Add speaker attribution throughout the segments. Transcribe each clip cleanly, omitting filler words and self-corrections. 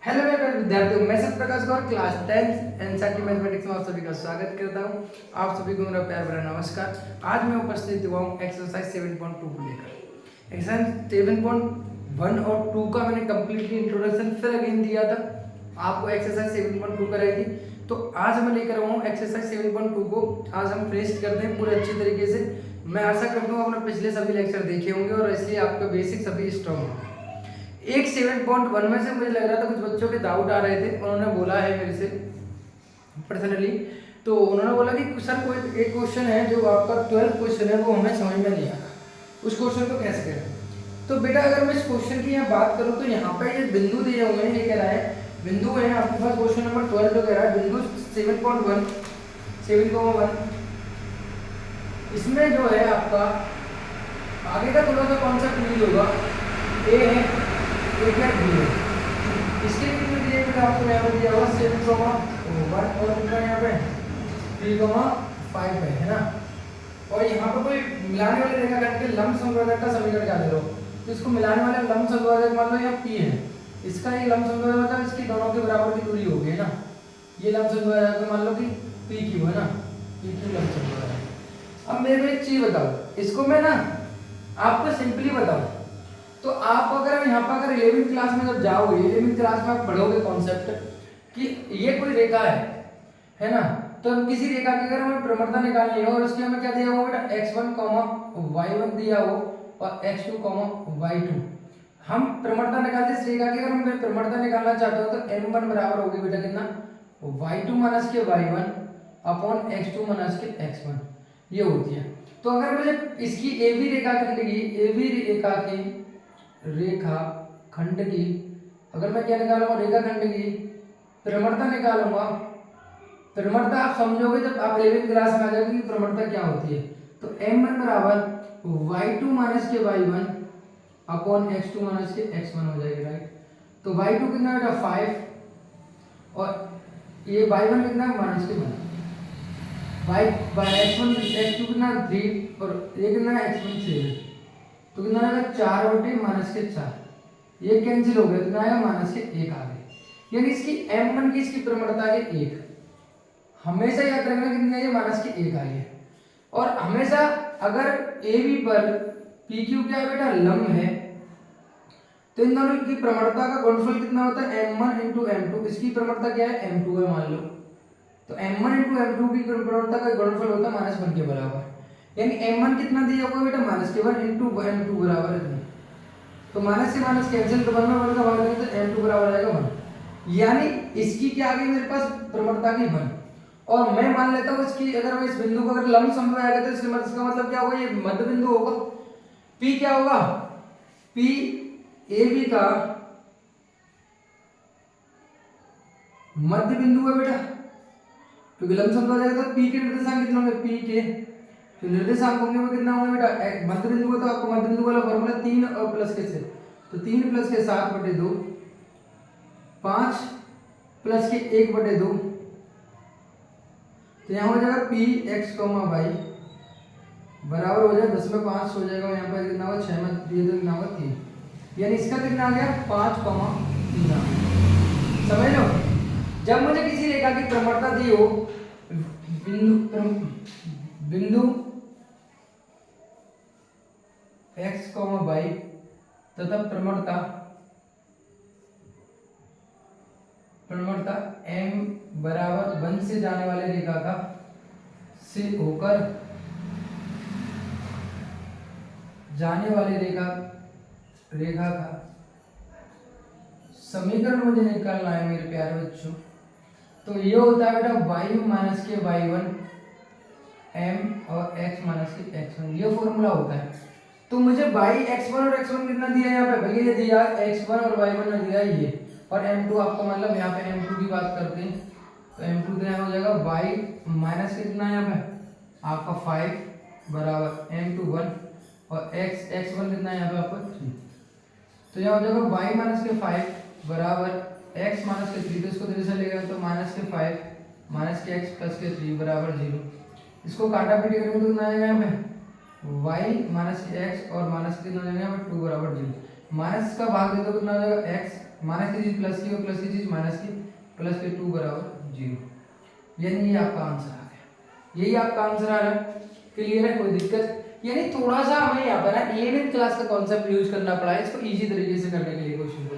Speaker 1: Hello मेरे प्यारे विद्यार्थियों, मैं सत्य प्रकाश गौर क्लास 10th एनसीईआरटी मैथमेटिक्स में आप सभी का स्वागत करता हूं। आप सभी को मेरा प्यार भरा नमस्कार। आज मैं उपस्थित हुआ हूं एक्सरसाइज 7.2 को लेकर। एक्सरसाइज 7.1 और 2 का मैंने कंप्लीटली इंट्रोडक्शन फिर अगेन दिया था, आपको एक्सरसाइज 7.2 कराई थी। तो आज मैं लेकर आया हूँ एक्सरसाइज 7.2 को। आज हम फिनिश करते हैं पूरे अच्छी तरीके से। मैं आशा करता हूँ आपने पिछले सभी लेक्चर देखे होंगे और इसलिए आपका बेसिक सभी स्ट्रॉन्ग है। एक 7.1 में से मुझे लग रहा था कुछ बच्चों के डाउट आ रहे थे, उन्होंने बोला है मेरे से पर्सनली। तो उन्होंने बोला कि सर कोई एक क्वेश्चन है जो आपका 12 क्वेश्चन है वो हमें समझ में नहीं आया, उस क्वेश्चन को कैसे करें। तो बेटा अगर मैं इस क्वेश्चन की यहाँ बात करूँ तो यहाँ पे ये बिंदु दिए हुए हैं, ये कह रहा है बिंदु है आपके पास क्वेश्चन नंबर 12 जो कह रहा है बिंदु 7.1 इसमें जो है आपका आगे का थोड़ा सा कॉन्सेप्ट यूज होगा। ए है एक है बी है, इसके कितने दिए बेटा आपको यहाँ पे दिया होगा 7.1 और उनका यहाँ पे 3.5 है ना। और यहाँ पे कोई मिलाने वाले रेखाखंड के लंब समद्विभाजक का समीकरण क्या दे रहा हो, तो इसको मिलाने वाले लंब समद्विभाजक मान लो यहाँ P है, इसका ये लंब समद्विभाजक मतलब इसकी दोनों के बराबर की दूरी होगी है ना। ये लंब समद्विभाजक मान लो कि PQ है ना, PQ लंब समद्विभाजक। अब मेरे को एक चीज बताओ, इसको मैं ना आपको सिंपली बताऊं तो आप अगर यहाँ पर अगर 11वीं क्लास में जब जाओगे, 11वीं क्लास में आप पढ़ोगे कॉन्सेप्ट कि ये कोई रेखा है ना। तो किसी रेखा की अगर हमें प्रवणता निकालनी हो और उसके हमें क्या दिया हुआ बेटा x1, y1 दिया हो और x2, y2। हम प्रवणता निकालते इस रेखा की, अगर हम प्रवणता निकालना चाहते हो तो m1 बराबर होगी बेटा कितना y2 माइनस के y1 अपॉन x2 माइनस के x1, ये होती है। तो अगर मुझे इसकी AB रेखा खंड की अगर मैं क्या निकालूंगा रेखा खंड की प्रवणता निकालूंगा। प्रवणता आप समझोगे जब आप 11वीं क्लास में आ जाओगे कि प्रवणता क्या होती है। तो m1 बराबर y2 माइनस के y1 अपॉन x2 माइनस के x1 हो जाएगी, राइट। तो y2 कितना बेटा 5 और ये y1 कितना माइनस के 1 x1 x2 कितना 3 और ये कितना x1 6, तो कितना आएगा 4 बटे माइनस के 4, ये कैंसिल हो गया, कितना आएगा माइनस के 1 आ गए। यानी इसकी m1 की इसकी प्रवणता है 1। हमेशा याद रखना कितनी आई है माइनस के 1 आई है। और हमेशा अगर AB पर PQ क्या है बेटा लंब है, तो इन दोनों की प्रवणता का गुणनफल कितना होता है m1 into m2। इसकी प्रवणता क्या है m2 है मान लो, तो m1 into m2 की प्रवणता का गुणनफल होता है -1 के बराबर। यानी m1 कितना दिया हुआ बेटा -1 into m2 बराबर है, तो माइनस से माइनस कैंसिल, तो 1 में 1 का भाग देंगे तो m2 बराबर आएगा 1। यानी इसकी क्या आ गई मेरे पास प्रवणता की 1। और मैं मान लेता हूँ इसकी अगर मैं इस बिंदु को अगर लंब समद्विभाजक आएगा तो इसका मतलब क्या होगा, ये मध्य बिंदु होगा। P क्या होगा, P AB का मध्य बिंदु है बेटा, क्योंकि लंब समद्विभाजक तो P के निर्देशांक कितने होंगे, P के तो निर्देशांक होंगे वो कितना होंगे बेटा मध्य बिंदु का, तो आपको मध्य बिंदु वाला फॉर्मूला 3 और प्लस के 6, तो 3 प्लस के 7/2 5 प्लस के 1/2, तो यहाँ हो जाएगा px, y बराबर हो जाएगा 10 में 5 हो जाएगा, यहाँ पर कितना होगा 6 में ये कितना होगा 3, यानी इसका कितना आ गया 5,3। समझ लो, जब मुझे किसी रेखा की प्रवणता दी हो बिंदु x, y तथा प्रवणता m बराबर 1 से जाने वाले रेखा का से होकर जाने वाले रेखा का समीकरण मुझे निकालना है मेरे प्यारे बच्चों। तो ये होता है बेटा y माइनस के y1 m और x माइनस के x1, ये फॉर्मूला होता है। तो मुझे x1 और x1 कितना दिया है यहाँ पे, भैया ये दिया x1 और y1 ने दिया ये, और m2 आपको मतलब यहाँ पे m2 की बात करते हैं तो m2 तो यहाँ हो जाएगा y माइनस कितना यहाँ पे आपका 5 बराबर m2 1 और x1 कितना यहाँ पे आपका 3, तो यहाँ हो जाएगा y माइनस के 5 बराबर x माइनस के 3, तो इसको धीरे से लेगा तो माइनस के 5 माइनस के x प्लस के 3 बराबर 0। इसको काटा पीटी करेंगे तो कितना आएगा यहाँ पे y माइनस के x और माइनस कितना हो जाएगा यहाँ पे 2 बराबर 0। माइनस का भाग दे तो कितना हो जाएगा x माइनस की चीज प्लस की और प्लस की चीज माइनस की, प्लस के 2 बराबर 0। यानी ये आपका आंसर आ गया, यही आपका आंसर आ रहा है। क्लियर है, कोई दिक्कत? यानी थोड़ा सा हमें यहाँ पर ना 11th क्लास का कॉन्सेप्ट यूज करना पड़ा है इसको इजी तरीके से करने के लिए क्वेश्चन को।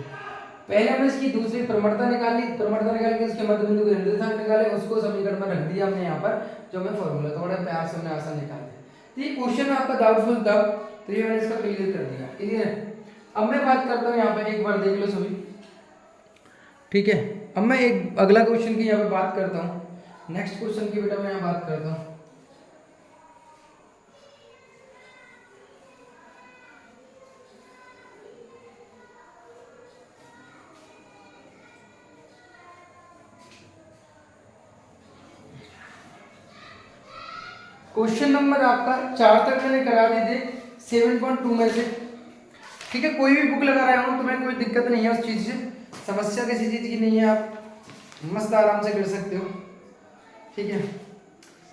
Speaker 1: पहले हमने इसकी दूसरी प्रमणता निकाली, प्रमणता निकाल के इसके मध्य बिंदु के निर्देशांक निकाले, उसको समीकरण में रख दिया हमने यहाँ पर, जो हमें फॉर्मूला थोड़ा प्यार से हमने आसान निकाल दिया। तो ये क्वेश्चन आपका डाउटफुल था, तो ये मैंने इसका क्लियर कर दिया। क्लियर है? अब मैं बात करता हूँ यहाँ पे, एक बार देख लो सभी, ठीक है। अब मैं एक अगला क्वेश्चन की यहाँ पे बात करता हूँ, नेक्स्ट क्वेश्चन की बेटा मैं यहाँ बात करता हूँ। क्वेश्चन नंबर आपका 4 तक मैंने करा दिए थे 7.2 में से, ठीक है। कोई भी बुक लगा रहा हूँ तो मैं, कोई दिक्कत नहीं है उस चीज़ से, समस्या किसी चीज़ की नहीं है, आप मस्त आराम से कर सकते हो, ठीक है।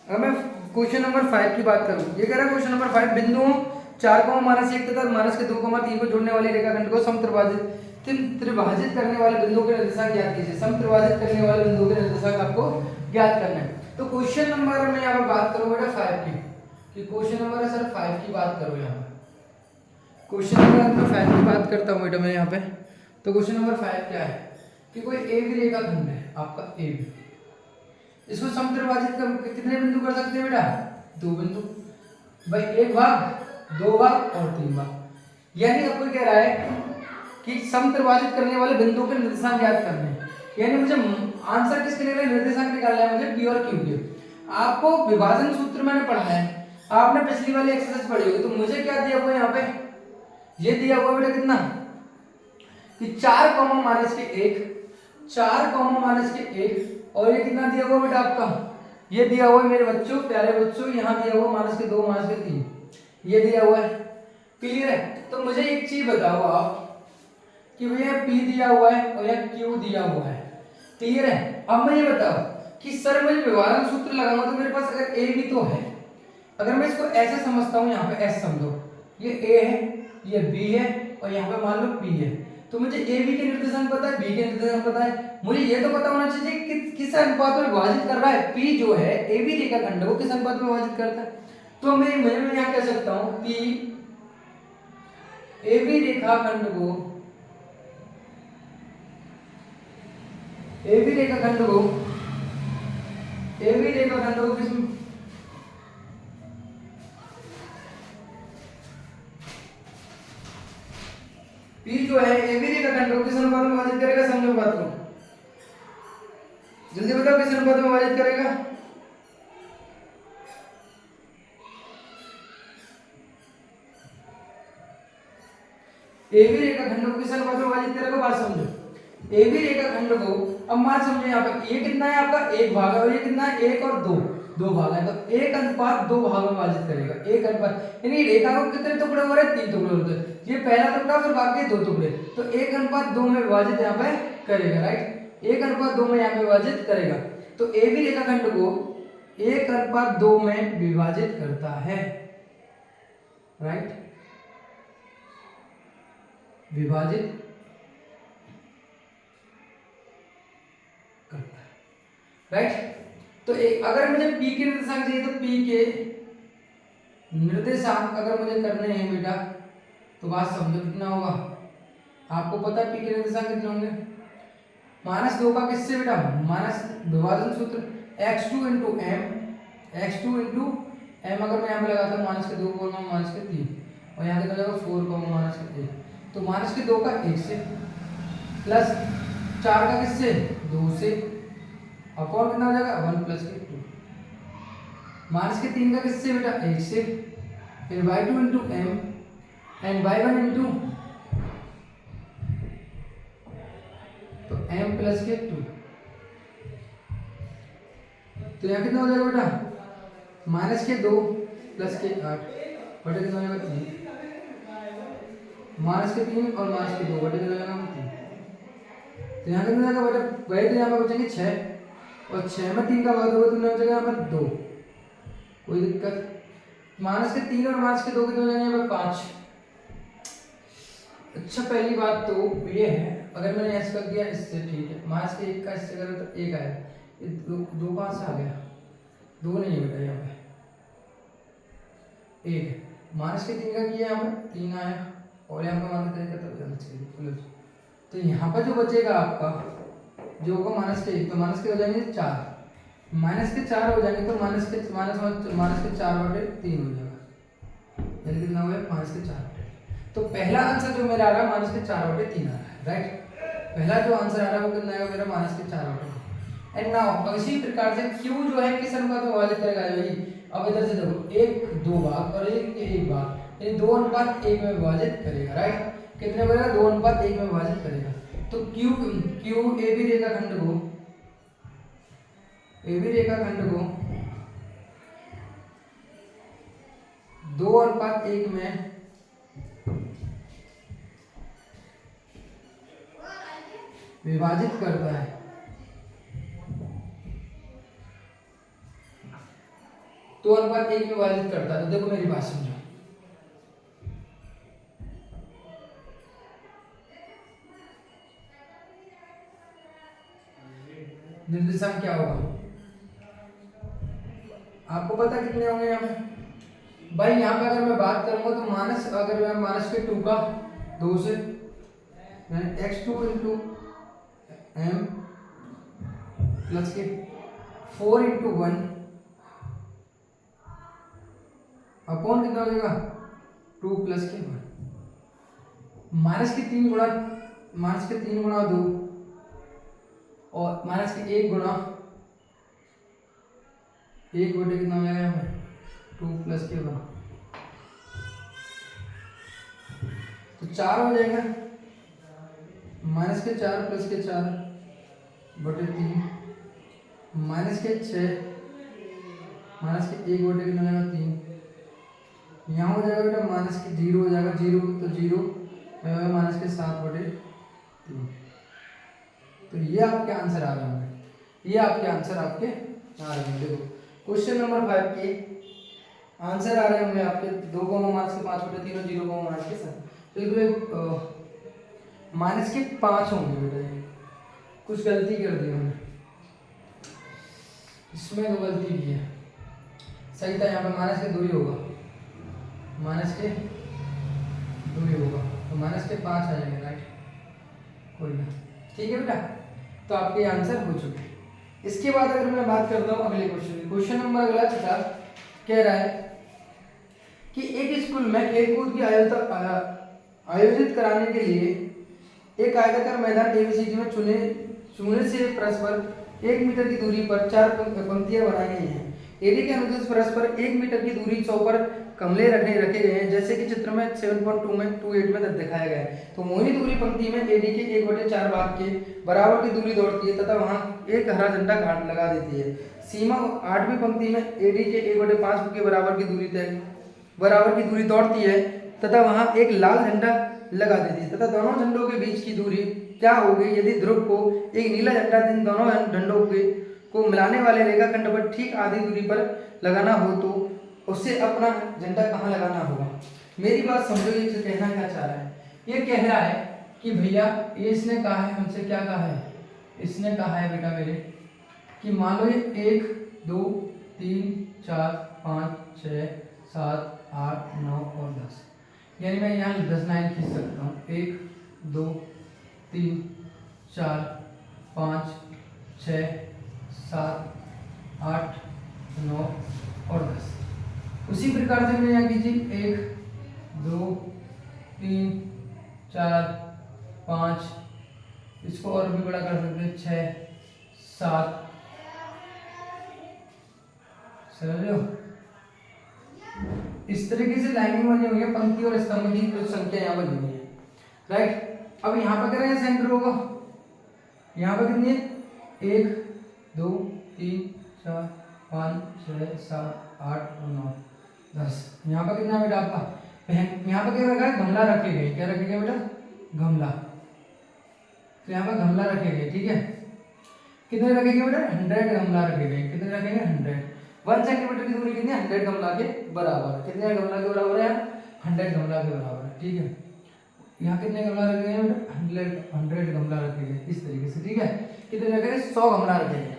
Speaker 1: अब मैं क्वेश्चन नंबर 5 की बात करूँ, ये कह रहा है क्वेश्चन नंबर 5, बिंदुओं 4,-1 तथा -2,3 को जोड़ने वाली रेखाखंड को त्रिभाजित करने वाले बिंदुओं के निर्देशांक ज्ञात कीजिए। समत्रिभाजित करने वाले बिंदुओं के निर्देशांक आपको ज्ञात करना है। तो क्वेश्चन नंबर मैं यहाँ पर बात करूँ बेटा 5 की, कि क्वेश्चन नंबर है सर 5 की बात करूँ यहाँ पर, क्वेश्चन नंबर 5 की बात करता हूँ बेटा मैं यहाँ पे। तो क्वेश्चन नंबर 5 क्या है कि कोई ए बी रेखाखंड है आपका ए बी, इसको समत्रिभाजित कितने बिंदु कर सकते हैं बेटा? 2 बिंदु भाई, 1 भाग 2 भाग और 3 भाग। यानी आपको कह रहा है कि समत्रिभाजित करने वाले बिंदुओं के निर्देशांक ज्ञात करने हैं। यानी मुझे आंसर किसके लिए निर्देशांक निकालना है, मुझे पी और क्यू के। आपको विभाजन सूत्र मैंने पढ़ा है, आपने पिछली वाली एक्सरसाइज पढ़ी होगी। तो मुझे क्या दिया हुआ है यहाँ पे, ये दिया हुआ बेटा कितना कि 4 कॉमा माइनस के 1, 4 कॉमा माइनस के 1, और ये कितना दिया हुआ बेटा आपका, ये दिया हुआ है मेरे बच्चों, प्यारे बच्चों, यहाँ दिया हुआ माइनस के 2 माइनस के 3, ये दिया हुआ है। क्लियर है? तो मुझे एक चीज बताओ आप कि भैया P दिया हुआ है और यहाँ Q दिया हुआ है। क्लियर है? अब मैं ये बताओ कि सर मुझे विभाजन सूत्र लगाऊंगा तो मेरे पास अगर A भी तो है, अगर मैं इसको ऐसे समझता हूँ, यहाँ पे S समझो, ये A है, ये B है और यहाँ पे मान लो P है। तो मुझे A B के निर्देशांक पता है, B के निर्देशांक पता है, मुझे ये तो पता होना चाहिए कि किस अनुपात में विभाजित कर रहा है। P जो है A B रेखाखंड को किस अनुपात में विभाजित करता है। तो मैं यहाँ कह सकता हूँ P A B रेखाखंड को ए बी रेखाखंड को किस, P जो है ए बी रेखाखंड को किस अनुपात में विभाजित करेगा? समझो बात को, जल्दी बताओ किस अनुपात में विभाजित करेगा? ए बी रेखाखंड को किस अनुपात में विभाजित करेगा? बात समझो, ए बी रेखाखंड को, अब मान समझो यहाँ पे ये कितना है आपका, 1 भाग है, और ये कितना है 1 और 2 भाग है। तो 1 अनुपात 2 भाग में विभाजित करेगा, 1 अनुपात, यानी रेखा को कितने टुकड़े हो रहे हैं? 3 टुकड़े होते हैं। ये पहला टुकड़ा, फिर बाकी 2 टुकड़े, तो 1 अनुपात 2 में विभाजित यहाँ पे करेगा, राइट, 1 अनुपात 2 में यहाँ पे विभाजित करेगा। तो ए बी रेखाखंड को 1 अनुपात 2 में विभाजित करता है, राइट, विभाजित करता है, राइट। तो अगर मुझे P के निर्देशांक चाहिए तो P के निर्देशांक अगर मुझे करने हैं बेटा, तो बात समझो कितना होगा, आपको पता है P के निर्देशांक कितने होंगे? -2 का किससे बेटा? माइनस विभाजन सूत्र x2 इंटू m, अगर मैं यहाँ पे लगाता हूँ -2 -3, और यहाँ कितना जाएगा 4 -1, तो -2 का 1 से, प्लस 4 का किससे? 2 से, अपॉन कितना हो जाएगा 1 + 2, -3 का किससे बेटा? 1 से, फिर y2 into m and y1 into तो m + 2, तो यहाँ कितना हो जाएगा बेटा? -2 + 8 बटे कितना हो जाएगा 3, -3 और -2 बटे कितना हो जाएगा 3, तो यहाँ कितना हो जाएगा बेटा? वही तो यहाँ पे बचेंगे 6, और 6 में 3 का भाग होगा तो हो जाएगा यहाँ पर 2, कोई दिक्कत? -3 और -2 कितने हो जाएंगे यहाँ पर? 5, अच्छा पहली बात तो ये है, अगर मैंने ऐसा कर दिया इससे, ठीक है, माइनस के 1 का इससे करें तो 1 आएगा, ये दो कहाँ से आ गया, 2 नहीं बेटा यहाँ पे 1 है, माइनस के 3 का किया यहाँ पे 3 आया, और यहाँ पे माइनस करेंगे तो जाना चाहिए, तो यहाँ पर जो बचेगा आपका जो होगा माइनस के 1, तो माइनस के हो जाएंगे 4, माइनस के 4 हो जाएंगे तो माइनस के 4/3 हो जाएगा, यानी कितना हो गया, माइनस के 4। तो पहला आंसर जो मेरा आ रहा है माइनस के 4/3 आ रहा है, राइट। पहला जो आंसर आ रहा है वो कितना आएगा मेरा, माइनस के 4/3। एंड नाउ इसी प्रकार से क्यू जो है किस अनुपात में विभाजित करेगा भाई, अब इधर से देखो 1 2 भाग और 1 भाग, यानी 2:1 में विभाजित करेगा, राइट। कितने करेगा, 2:1 में विभाजित करेगा। तो क्यू ए बी रेखाखंड को 2:1 में विभाजित करता है, तो 2:1 में विभाजित करता है। तो देखो मेरी बात समझो, निर्देशांक क्या होगा आपको पता कितने होंगे यहाँ पे भाई। यहाँ पे अगर मैं बात करूंगा तो अगर मैं माइनस के 2 का 2 से x2 इंटू m प्लस के 4 इंटू 1 अपॉन कितना हो जाएगा 2 प्लस के 1, माइनस के 3 गुणा 2 और माइनस के 1 गुणा 1 बटे कितना हो जाएगा यहाँ पे 2 प्लस के 1, तो 4 हो जाएगा, माइनस के 4 प्लस के 4 बटे 3, माइनस के 6 माइनस के 1 बटे कितना हो जाएगा 3, यहाँ हो जाएगा बेटा माइनस के 0 हो जाएगा, 0 तो 0 माइनस के 7 बटे 3। तो ये आपके आंसर आ रहे होंगे, ये आपके आंसर आपके आ रहे होंगे। देखो क्वेश्चन नंबर 5 के आंसर आ रहे होंगे आपके 2 माइनस के 5 बटे 3 और 0 माइनस के 7, तो माइनस के 5 होंगे बेटा। ये कुछ गलती कर दी हमने, इसमें तो गलती की है, सही था, यहाँ पे माइनस के 2 ही होगा, माइनस के 2 ही होगा, तो माइनस के 5 आ जाएंगे, राइट, कोई ना, ठीक है बेटा। तो आपके आंसर हो चुके। इसके बाद अगर मैं बात करता हूँ अगले क्वेश्चन की, क्वेश्चन नंबर अगला छठा कह रहा है कि एक स्कूल में खेलकूद की आयोजित कराने के लिए एक आयताकार मैदान एबीसीडी में चुने से परस्पर 1 मीटर की दूरी पर 4 पंक्तियां बनाई गई हैं। एडी के अनुदेश परस्पर 1 मीटर की दूरी 100 पर गमले रखे गए हैं, जैसे कि चित्र में 7.2 में 28 में दिखाया गया है। तो मोहनी दूरी पंक्ति में एडी के 1/4 भाग के बराबर की दूरी दौड़ती है तथा वहां एक हरा झंडा लगा देती है। सीमा 8वीं पंक्ति में एडी के 1/5 के बराबर की दूरी दौड़ती है तथा वहां एक लाल झंडा लगा देती है तथा दोनों झंडों के बीच की दूरी क्या होगी यदि ध्रुव को एक नीला झंडा इन दोनों झंडों को मिलाने वाले रेखाखंड पर ठीक आधी दूरी पर लगाना हो तो उससे अपना झंडा कहाँ लगाना होगा। मेरी बात समझो, ये कहना क्या चाह रहा है, ये कह रहा है कि भैया ये इसने कहा है हमसे, क्या कहा है, इसने कहा है बेटा मेरे कि मान लो ये 1 2 3 4 5 6 7 8 9 और 10, यानी मैं यहाँ 10 लाइन खींच सकता हूँ, 1 2 3 4 5 6 7 8 9 और 10। उसी प्रकार से मैं यहाँ कीजिए 1 2 3 4 5, इसको और भी बड़ा कर सकते हैं 6 7, समझ लो इस तरीके से लाइनिंग बनी हुई है, पंक्ति और स्तंभ की कुछ संख्या यहाँ बनी हुई है, राइट। अब यहाँ पर करेंगे सेंटर होगा, यहाँ पर कितनी है 1 2 3 4 5 6 7 8 और 9 10। यहाँ पर कितना बेटा आपका, यहाँ पर क्या रखा है, गमला रखे गए, क्या रखे गए बेटा, गमला, तो यहाँ पर गमला रखे गए, ठीक है। कितने रखेंगे बेटा, 100 गमला रखे गए, कितने रखेंगे 100, 1 सेंटीमीटर की दूरी कितनी है 100 गमला के बराबर, कितने गमला के बराबर है 100 गमला के बराबर, ठीक है। यहाँ कितने गमला रखे गए बेटा 100 गमला रखे गए इस तरीके से, ठीक है। कितने रखे गए 100 गमला रखे गए।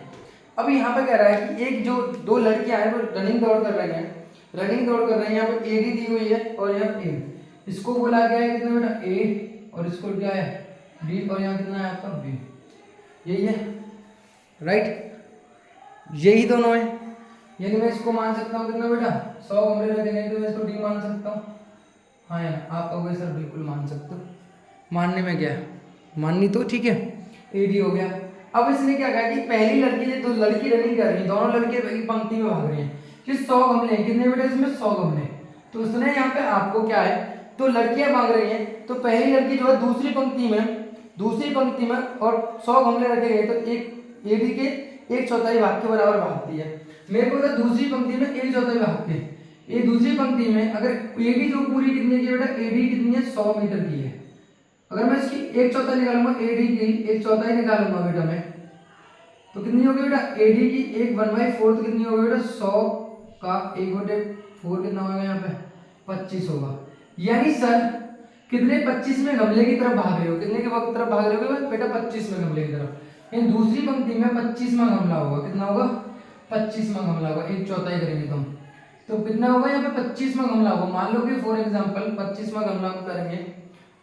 Speaker 1: अब यहाँ पे कह रहा है कि एक जो दो लड़कियां हैं वो रनिंग दौड़ कर रही हैं, रनिंग दौड़ कर रही हैं। यहाँ पे एडी दी हुई है और यहाँ ए, इसको बोला गया है कितना बेटा ए और इसको क्या है बी, और यहाँ कितना है आपका बी, यही है राइट, यही दोनों है। यानी मैं इसको मान सकता हूँ कितना बेटा 100 गमले रखे गए, तो मैं इसको डी मान सकता हूँ। हाँ यार आप कहोगे सर बिल्कुल मान सकते हो, मानने में क्या है, माननी तो ठीक है, एडी हो गया। अब इसने क्या कहा कि पहली लड़की ये दो लड़की रनिंग कर रही है, दोनों लड़के एक पंक्ति में भाग रही हैं, कि 100 गमले कितने बेटे इसमें 100 गमले। तो उसने यहाँ पे आपको क्या है तो लड़कियां भाग रही हैं, तो पहली लड़की जो है दूसरी पंक्ति में और 100 गमले रखे गए, तो एक एडी के 1/4 भाग के बराबर भागती है। मेरे को दूसरी पंक्ति में 1/4 भाग के, ये दूसरी पंक्ति में अगर एडी जो पूरी कितनी की बेटा एडी कितनी है 100 मीटर की है। अगर मैं इसकी 1/4 निकालूंगा एडी की 1/4 निकालूंगा बेटा मैं, तो कितनी होगी बेटा एडी की 1/4 कितनी होगी बेटा 100 का 1/4 कितना होगा यहाँ पे 25 होगा। यानी सर कितने 25 में गमले की तरफ भाग रहे हो, कितने के वक्त तरफ भाग रहे हो बेटा 25 में गमले की तरफ। यानी दूसरी पंक्ति में 25वां गमला होगा, कितना होगा 25वां गमला होगा, 1/4 करेंगे तुम तो कितना होगा यहाँ पे 25वां गमला होगा। मान लो कि फॉर एग्जांपल 25वां गमला हम करेंगे,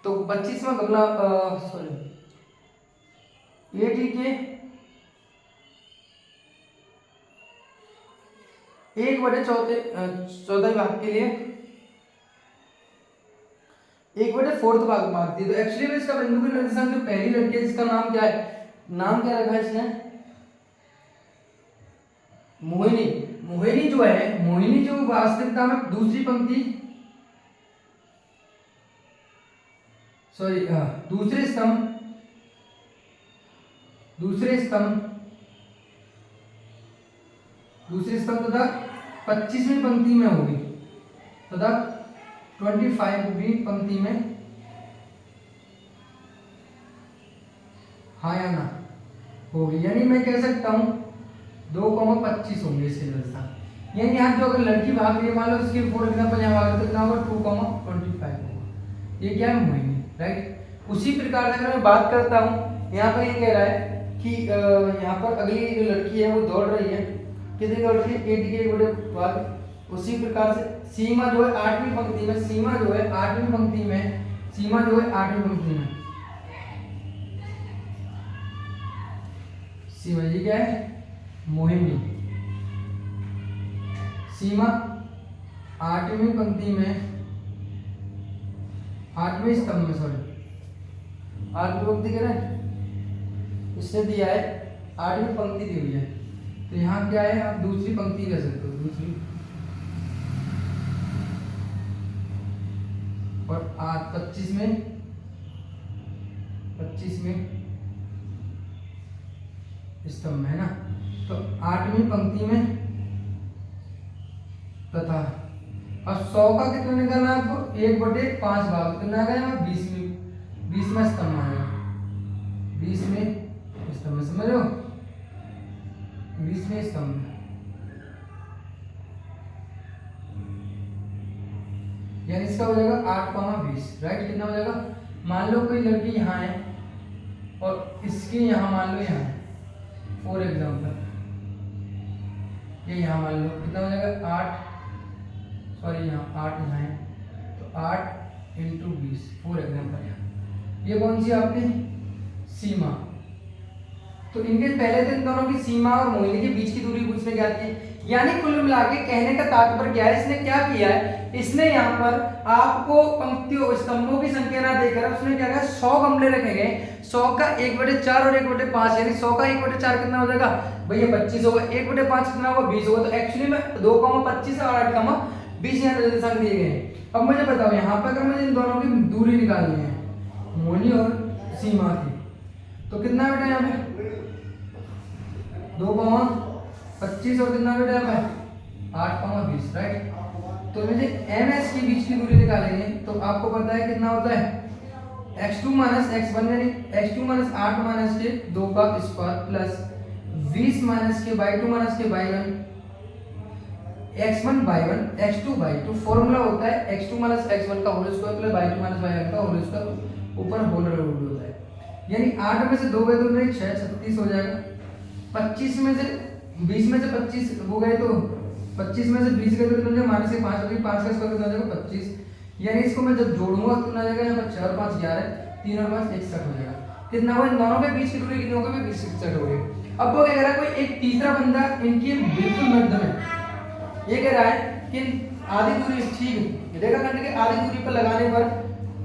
Speaker 1: तो 25वां गमला सॉरी एडी के 1/4 भाग के लिए 1/4 भाग मांगती है। तो एक्चुअली में इसका बिंदु के निर्देशांक जो पहली लड़की है इसका नाम क्या है, नाम क्या रखा है इसने मोहिनी। मोहिनी जो है, मोहिनी जो वास्तविकता में दूसरी पंक्ति सॉरी दूसरे स्तंभ तथा 25वीं पंक्ति में होगी तथा 25वीं पंक्ति में हाँ या ना होगी। यानी मैं कह सकता हूं 2,25 होंगे इसके निर्देशांक। यानी यहाँ जो अगर लड़की भाग रही है मान लो इसकी 4 कितना 50 भाग तो कितना होगा 2,25 होगा। ये क्या है मोहिनी राइट। उसी प्रकार से अगर मैं बात करता हूँ यहाँ पर ये कह रहा है कि यहाँ पर अगली जो लड़की है वो दौड़ रही है, कितनी दौड़ रही है 8 के बड़े बाद। उसी प्रकार से सीमा जो है 8वीं पंक्ति में, सीमा जो है 8वीं पंक्ति में सीमा जी क्या है मोहिनी। सीमा 8वीं पंक्ति में 8वें स्तंभ में सॉरी 8वीं पंक्ति कह रहे हैं, इसने दिया है 8वीं पंक्ति दी हुई है, तो यहाँ क्या है आप दूसरी पंक्ति कह सकते हो, दूसरी और 25 में स्तंभ है ना। तो 8वीं पंक्ति में तथा और 100 का कितना निकालना है आपको 1/5 भाग कितना आएगा 20वां स्तंभ आएगा, 20वें स्तंभ समझ लो 20वें स्तंभ। यानी इसका हो जाएगा 8,20 राइट। कितना हो जाएगा मान लो कोई लड़की यहाँ है और इसके यहाँ मान लो यहाँ है फॉर एग्जाम्पल, ये यहाँ मान लो कितना हो जाएगा 8 सॉरी यहाँ 8 यहाँ है तो 8 × 20 फॉर एग्जाम्पल यहाँ। ये कौन सी आपकी सीमा। तो इनके पहले तो इन दोनों की सीमा और मोहिनी के बीच की दूरी पूछने क्या थी। यानी कुल मिला के कहने का तात्पर्य क्या है, इसने क्या किया है, इसने यहाँ पर आपको पंक्तियों स्तंभों की संख्या ना देकर उसने क्या कहा 100 गमले रखे गए, 100 का 1/4 और 1/5 यानी 100 का 1/4 कितना हो जाएगा भैया 25 होगा, 1/5 कितना होगा 20 होगा। तो एक्चुअली में 2,25 और 8,20 यहाँ निर्देशांक दिए गए हैं। अब मुझे बताओ यहाँ पर अगर मुझे इन दोनों की दूरी निकालनी है मोहिनी और सीमा की, तो कितना बेटा यहाँ पे 2,25 और कितना बेटा यहाँ पे 8,20 राइट। तो मुझे MS के बीच की दूरी निकालेंगे तो आपको पता है कितना होता है x2 - x1 यानी x2 - 8 - के 2 का स्क्वायर प्लस 20 - के y2 - के y1 x1/1 x2/2 फॉर्मूला होता है x2 माइनस x1 का whole square plus y2 minus y1 का होल स्क्वायर ऊपर होल रूट होता है। यानी 8 में से 2 गए तो 6 36 हो जाएगा। 25 में से 20 में से 25 हो गए तो 25 में से 20 गए तो कितना हो जाएगा -5 हो जाएगा। 5 का स्क्वायर कितना हो जाएगा 25। यानी इसको मैं जब जोड़ूंगा तो कितना आ जाएगा, यहाँ पर 4 और 5 11 3 और 5 61 हो जाएगा। कितना हुआ, इन दोनों के बीच की दूरी कितनी हो गई 61 हो गई। अब वो कह रहा है कोई एक तीसरा बंदा इनकी बिल्कुल मध्य में, ये कह रहा है कि आधी दूरी ठीक रेखाखंड के आधी दूरी पर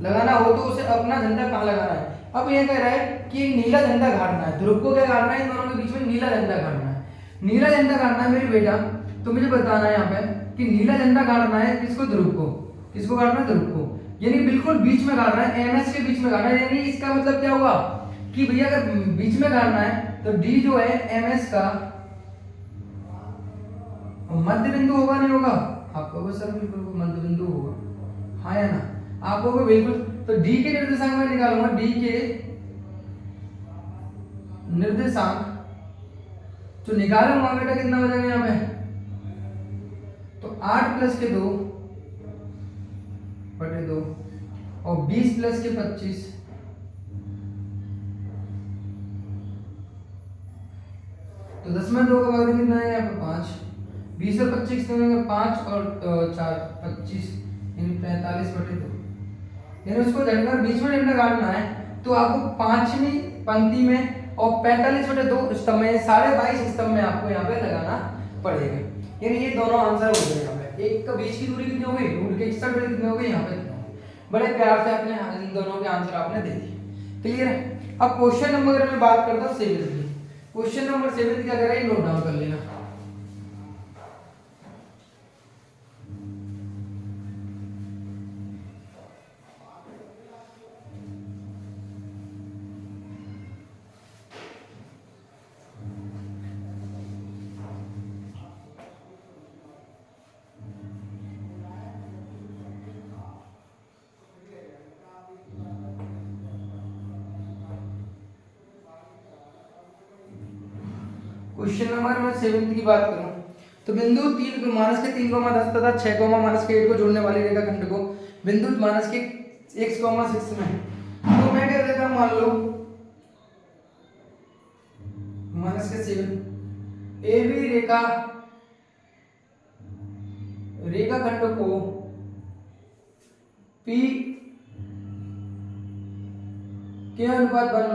Speaker 1: लगाना हो तो उसे अपना झंडा कहाँ लगाना है। अब ये कह रहा है कि नीला झंडा गाड़ना है, ध्रुव को क्या गाड़ना है, इन दोनों के बीच में नीला झंडा गाड़ना है। नीला झंडा गाड़ना है मेरे बेटा, तो मुझे बताना है यहाँ पे कि नीला झंडा गाड़ना है किसको, ध्रुव को। किसको गाड़ना है, ध्रुव को। यानी बिल्कुल बीच में गाड़ना है, एमएस के बीच में गाड़ना है। यानी इसका मतलब क्या हुआ कि भैया अगर बीच में गाड़ना है तो डी जो है एमएस का मध्य बिंदु होगा, नहीं होगा? आपको सर बिल्कुल मध्य बिंदु होगा, हाँ या ना? आपको बिल्कुल। तो डी के निर्देशांक में निकालूंगा, डी के निर्देशांक जो निकालूंगा बेटा कितना हो जाएगा यहाँ पे, तो 8 प्लस के 2 बटे 2 और 20 प्लस के 25 तो 10 में 2 का भाग कितना है यहाँ पे 5। 20 और 25 कितने होंगे 5 और 4 25 यानी 45 बटे 2। यानी उसको झंडा बीच में झंडा गाड़ना है तो आपको 5वीं पंक्ति में और 45 बटे 2 स्तंभ में 22.5 स्तंभ में आपको यहाँ पे लगाना पड़ेगा। यानी ये दोनों आंसर हो गए यहाँ पे। एक का बीच की दूरी कितनी हो गई, रूट के 61 बटे कितने हो गए यहाँ पे। बड़े प्यार से आपने इन दोनों के आंसर आपने दे दिए, क्लियर है। अब क्वेश्चन नंबर अगर मैं बात करता हूँ 7 की, क्वेश्चन नंबर 7 क्या करें, नोट डाउन कर लेना। क्वेश्चन नंबर मैं 7 की बात करूं तो बिंदु 3 को माइनस के 3,10 तथा 6, माइनस के 8 को जोड़ने वाली रेखाखंड को बिंदु माइनस के x,6 में, तो मैं क्या देता हूं, मान लो माइनस के 7 ए बी रेखाखंड को P के अनुपात 1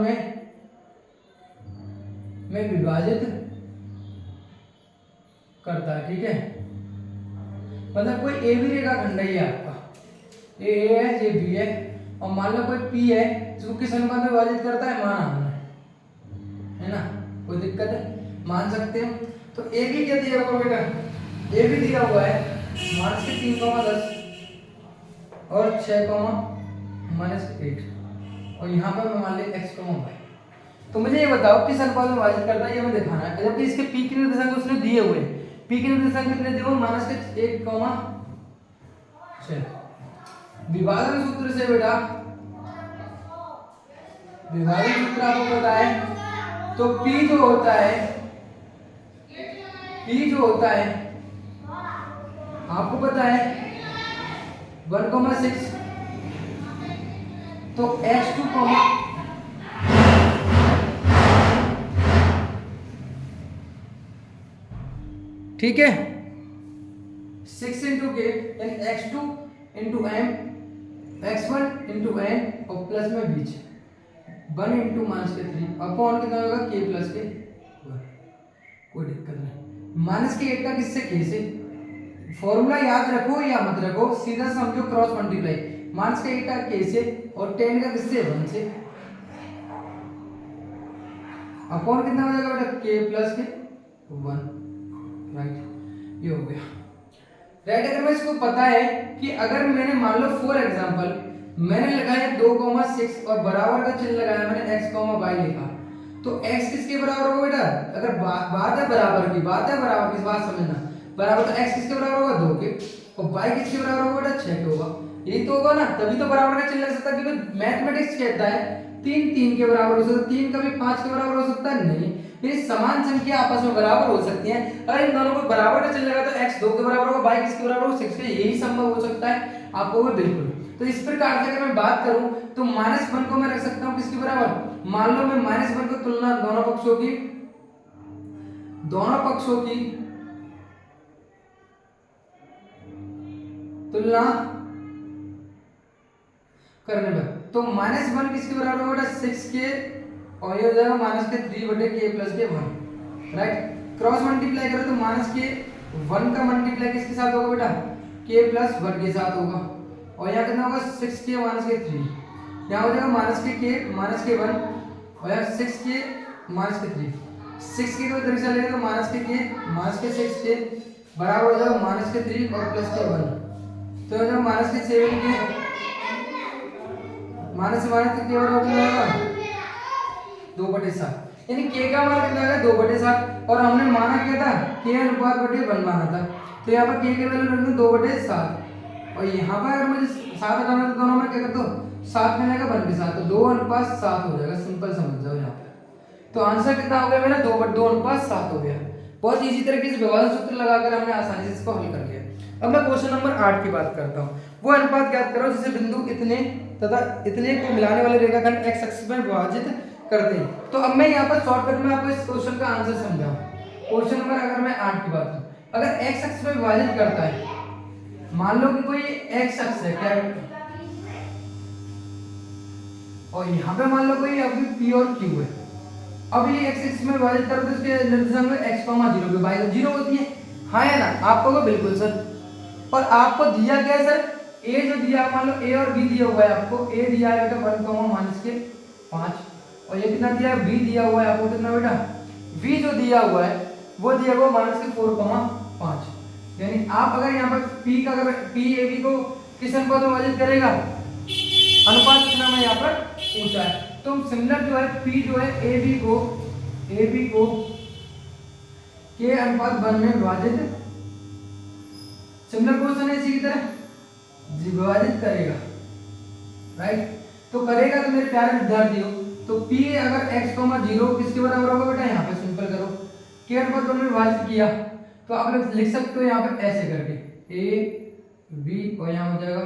Speaker 1: में विभाजित करता है, ठीक है। मतलब कोई ए बी रेखाखंड है ये आपका, ये ए है ये बी है और मान लो कोई पी है जिसको किस अनुपात में विभाजित करता है, माना हमने, है ना, कोई दिक्कत है, मान सकते हो। तो ए बी क्या दिया हुआ बेटा, ए बी दिया हुआ है माइनस के 3,10 और 6, माइनस 8 और यहाँ पर मैं मान लिया x, y। तो मुझे ये बताओ किस अनुपात में विभाजित करता है, ये हमें दिखाना है। जबकि इसके पी के निर्देशांक उसने दिए हुए, पी के निर्देशांक कितने दिए हुए, माइनस के 1,6। विभाजन सूत्र से बेटा, विभाजन सूत्र आपको पता है, तो पी जो होता है, पी जो होता है आपको पता है 1,6 तो x2, ठीक है, 6 इंटू के यानी x2 into m, x1 into n और प्लस में बीच 1 इंटू माइनस के 3 अपॉन कितना होगा k प्लस के 1। कोई दिक्कत नहीं। माइनस के 8 का किससे k से, फॉर्मूला याद रखो या मत रखो, सीधा समझो क्रॉस मल्टीप्लाई। माइनस के 8 का k से और 10 का किससे 1 से, अपॉन कितना हो जाएगा बेटा k प्लस के 1, राइट। ये हो गया राइट। अगर मैं इसको पता है कि अगर मैंने मान लो फॉर एग्जांपल मैंने लगाया 2,6 और बराबर का चिन्ह लगाया मैंने x, y लिखा, तो x किसके बराबर होगा बेटा, अगर बात है बराबर की, बात है बराबर की, बात समझना, बराबर तो x किसके बराबर होगा 2 के और y किसके बराबर होगा बेटा 6 के होगा। यही तो होगा ना, तभी तो बराबर का चिन्ह लग सकता है, क्योंकि मैथमेटिक्स कहता है 3 3 के बराबर हो सकता है, 3 कभी 5 के बराबर हो सकता है नहीं, ये समान संख्या आपस में बराबर हो सकती हैं। अगर इन दोनों को बराबर का चिन्ह लगा तो x 2 के बराबर होगा, y किसके बराबर होगा 6 के, यही संभव हो सकता है आपको वो बिल्कुल। तो इस प्रकार से अगर मैं बात करूं तो -1 को मैं रख सकता हूं किसके बराबर, मान लो मैं -1 को तुलना दोनों पक्षों की तुलना करने पर, तो -1 किसके बराबर होगा 6 के, और ये हो जाएगा -3/k+k1, राइट। क्रॉस मल्टीप्लाई करो तो -k1 का मल्टीप्लाई किसके साथ होगा बेटा, k+1 के साथ होगा, और यहाँ कितना होगा 6k -k3, यहाँ हो जाएगा -k1 और यहाँ 6k -k3, 6k को इधर से लेंगे तो -k6k बराबर हो जाएगा -k3 और +k1, तो हो जाएगा -k7k माइनस माइनस के बराबर हो जाएगा 2/7, यानी k का मान कितना है 2/7, और हमने माना क्या था k अनुपात बटे 1 माना था, तो यहाँ पर k की वैल्यू रख दूं 2/7, और यहाँ पर अगर मुझे 7 हटाना तो दोनों में क्या कर दो 7 में जाएगा 1 के साथ, तो 2:7 हो जाएगा, सिंपल समझ जाओ यहाँ पे। तो आंसर कितना हो गया मेरा 2:7 हो गया। बहुत इजी तरीके से व्यवहार सूत्र लगाकर हमने आसानी से इसको हल कर लिया। अब मैं क्वेश्चन नंबर 8 की बात करता हूँ। वो अनुपात ज्ञात करो जिसे बिंदु इतने तथा इतने को मिलाने वाले रेखाखंड x अक्ष में विभाजित करते हैं। तो अब मैं यहाँ पर शॉर्टकट में आपको इस क्वेश्चन का आंसर समझाऊं। क्वेश्चन नंबर अगर मैं 8 की बात करूं, अगर x अक्ष में विभाजित करता है, मान लो कि कोई x अक्ष है क्या, और यहाँ पे मान लो कोई अभी p और q है, अब ये x अक्ष में विभाजित करो तो इसके निर्देशांक में x, 0 पे y 0 होती है, हाँ या ना, आपको को बिल्कुल सर। पर आपको दिया क्या है सर, a जो दिया, मान लो a और b दिया हुआ है आपको, a दिया है बेटा 1, -5, और ये कितना दिया है b दिया हुआ है आपको कितना बेटा, b जो दिया हुआ है वो दिया हुआ -4,5, यानी आप अगर यहाँ पर p का अगर p a b को किस अनुपात में विभाजित करेगा, अनुपात कितना में यहाँ पर पूछा है, तो सिमिलर जो है p जो है a b को के अनुपात 1 में विभाजित, सिमिलर क्वेश्चन है इसी की तरह विभाजित करेगा, राइट। तो करेगा तो मेरे प्यारे विद्यार्थियों, तो p अगर x, 0 किसके बराबर होगा बेटा, यहाँ पे सिंपल करो, के अनुपात 1 में विभाजित किया तो आप लोग लिख सकते हो यहाँ पे ऐसे करके a b, और यहाँ हो जाएगा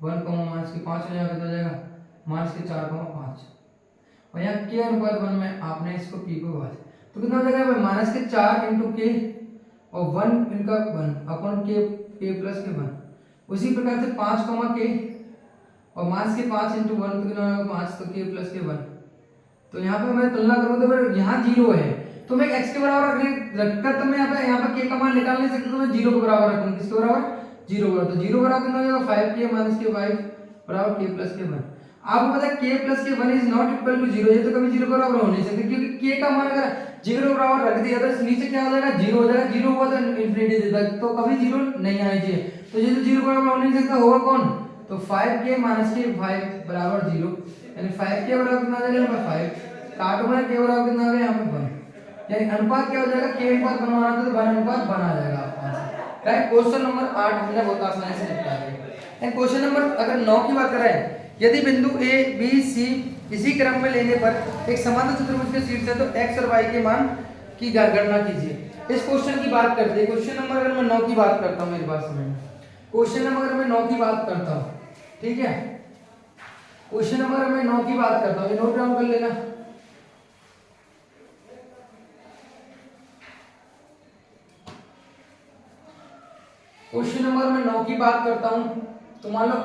Speaker 1: 1, -5 हो जाएगा -4,5, और यहाँ के अनुपात 1 में आपने इसको p को विभाजित, तो कितना हो जाएगा -4 × k और 1 इनका 1 अपन k+k1, उसी प्रकार से 5, k और -5 × 1 तो कितना होगा 5, तो k+k1, तो यहाँ पे मैं तुलना करूँ तो फिर यहाँ 0 है, तो मैं x के बराबर रखकर तो मैं यहाँ पे k का मान निकाल नहीं सकता, तो मैं 0 के बराबर रखूंगा, किसके बराबर 0 बराबर, तो 0 बराबर कितना हो जाएगा 5k -k5 बराबर k+k1। आपको पता है k+k1 is not equal to 0, ये तो कभी 0 के बराबर हो नहीं सकते, क्योंकि k का मान अगर 0 के बराबर रख दिया तो नीचे क्या हो जाएगा 0 हो जाएगा, 0 हुआ तो इन्फिनिटी देता है, तो कभी 0 नहीं आना चाहिए, तो ये तो 0 के बराबर हो नहीं सकता, होगा कौन, तो 5k -k5 बराबर 0, यानी 5k बराबर कितना आ जाएगा 5, काटूंगा k बराबर कितना आ गया यहाँ पे 1, यानी अनुपात क्या हो जाएगा k अनुपात बनवाना था तो 1 अनुपात बना जाएगा आपका, राइट। क्वेश्चन नंबर 8 हमने बहुत आसानी से निपटा दिया। क्वेश्चन नंबर अगर 9 की बात करें, यदि बिंदु a b c इसी क्रम में लेने पर एक समांतर चतुर्भुज के शीर्ष है तो x और y के मान की गणना कीजिए। इस क्वेश्चन की बात करते हैं, क्वेश्चन नंबर अगर मैं 9 की बात करता हूँ, मेरी बात समझ, क्वेश्चन नंबर अगर मैं 9 की बात करता हूँ, ठीक है, क्वेश्चन नंबर मैं 9 की बात करता हूँ, ये नोट डाउन कर लेना। क्वेश्चन नंबर मैं 9 की बात करता हूं, तो मान लो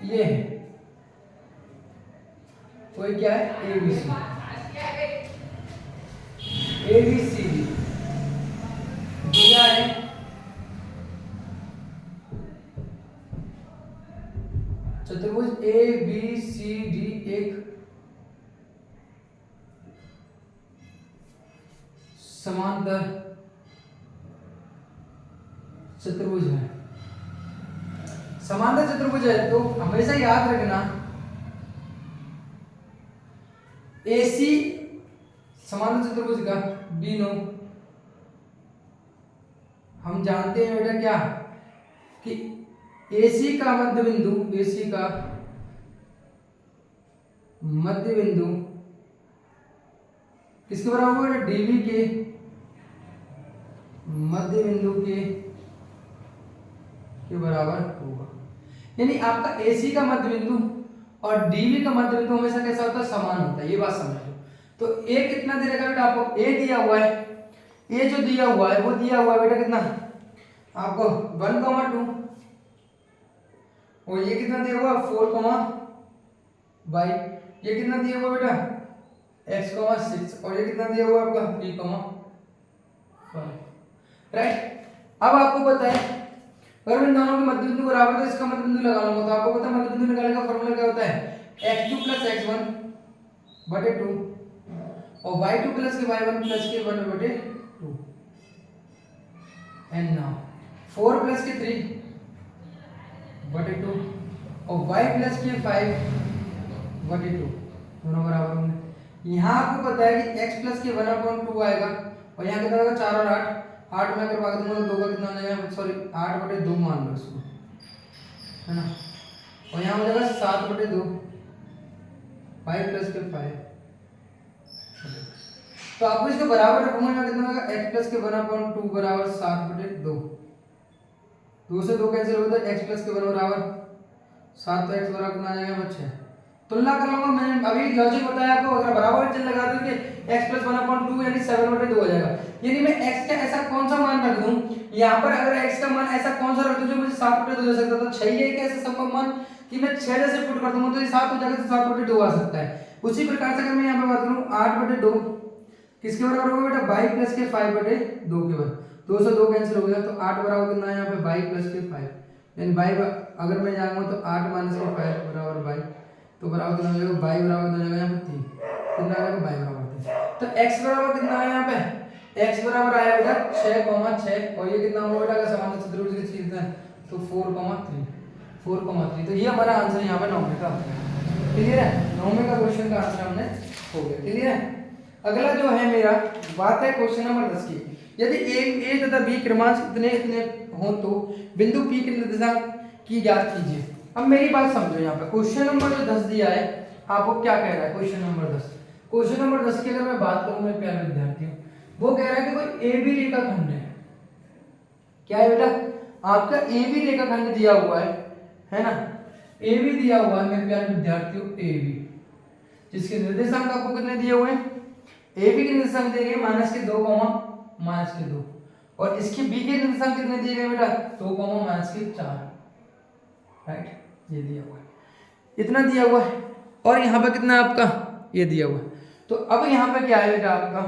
Speaker 1: ये है कोई क्या है ए बी सी डी दिया है, चतुर्भुज ए बी सी डी एक समांतर चतुर्भुज है, समांतर चतुर्भुज है, तो हमेशा याद रखना AC समांतर चतुर्भुज का बिनो हम जानते हैं बेटा क्या कि AC का मध्य बिंदु किसके बराबर होगा बेटा, डीवी के मध्य बिंदु के बराबर होगा। यानी आपका एसी का मध्य बिंदु और डीवी का मध्य बिंदु हमेशा कैसा होता है, समान होता है, ये बात समझ लो। तो ए कितना दे रखा बेटा आपको, ए दिया हुआ है, ए जो दिया हुआ है वो दिया हुआ है बेटा कितना आपको 1,2 और ये कितना दिया हुआ 4,y, ये कितना दिया हुआ बेटा x,6 और ये कितना दिया हुआ आपका 3,5, राइट। अब आपको पता है अगर इन दोनों के मध्य बिंदु बराबर है तो इसका मध्य बिंदु लगा लूंगा, तो आपको पता है मध्य बिंदु निकालने का फॉर्मूला क्या होता है, x2 + x1 बटे 2 और y2 + y1 + k1 बटे 2 एंड नाउ 4 + k3 बटे 2 और y + k5 बटे 2 दोनों बराबर होंगे। यहाँ आपको पता है कि x + k1/2 आएगा और यहाँ कितना आएगा 4 और 8 में अगर भाग दूंगा तो 2 का कितना हो जाएगा, सॉरी 8/2 मान लो इसको, है ना, और यहाँ हो जाएगा 7/2 y + k5। तो आपको इसको बराबर रखूंगा, यहाँ कितना होगा x + k1/2 बराबर 7/2, 2 से 2 कैंसिल होगा तो x + k1 बराबर 7, तो x बराबर कितना आ जाएगा 6। तुलना कर लूंगा, मैंने अभी लॉजिक बताया आपको, अगर बराबर चिन्ह लगा दूं कि x + 1/2 यानी 7/2 हो जाएगा, यानी मैं x का ऐसा कौन सा मान रख दूं, यहाँ पर अगर x का मान ऐसा कौन सा रख दूं जो मुझे 7/2 दे सकता, तो 6 ही है कैसे संभव मान कि मैं 6 जैसे पुट कर दूंगा तो ये 7 हो जाएगा, तो 7/2 आ सकता है। उसी प्रकार से अगर मैं यहाँ पे बात करूं 8/2 किसके बराबर होगा बेटा y + k5/2 के बराबर, 2 से 2 कैंसिल हो गया तो 8 बराबर कितना है यहाँ पे y + k5, यानी y अगर मैं जाऊंगा तो 8 - k5 बराबर y, तो बराबर कितना हो जाएगा y बराबर कितना हो जाएगा यहाँ पे 3, कितना आ जाएगा y बराबर 3। तो x बराबर कितना है यहाँ पे, x बराबर आया बेटा 6,6 और ये कितना होगा बेटा अगर समान चतुर्भुज की चीज है तो 4,3, तो ये हमारा आंसर यहाँ पे 9 का। क्लियर है, 9 का क्वेश्चन का आंसर हमने हो गया। क्लियर है, अगला जो है मेरा बात है क्वेश्चन नंबर 10 की। यदि ए तथा बी क्रमांक इतने इतने हो तो बिंदु पी के निर्देशांक की ज्ञात कीजिए। अब मेरी बात समझो, यहाँ पे क्वेश्चन नंबर जो 10 दिया है आपको क्या कह रहा है, क्वेश्चन नंबर 10, क्वेश्चन नंबर 10 की अगर मैं बात करूं मेरे प्यारे विद्यार्थियों, वो कह रहा है कि कोई ए बी रेखाखंड है। क्या है बेटा, आपका ए बी रेखाखंड दिया हुआ है ना, ए बी दिया हुआ है मेरे प्यारे विद्यार्थियों, ए बी जिसके निर्देशांक आपको कितने दिए हुए हैं, ए बी के निर्देशांक दिए गए -2, और इसके बी के निर्देशांक कितने दिए गए बेटा 2, -4, राइट, ये दिया हुआ है, इतना दिया हुआ है, और यहाँ पे कितना है आपका ये दिया हुआ है। तो अब यहाँ पे क्या है बेटा आपका,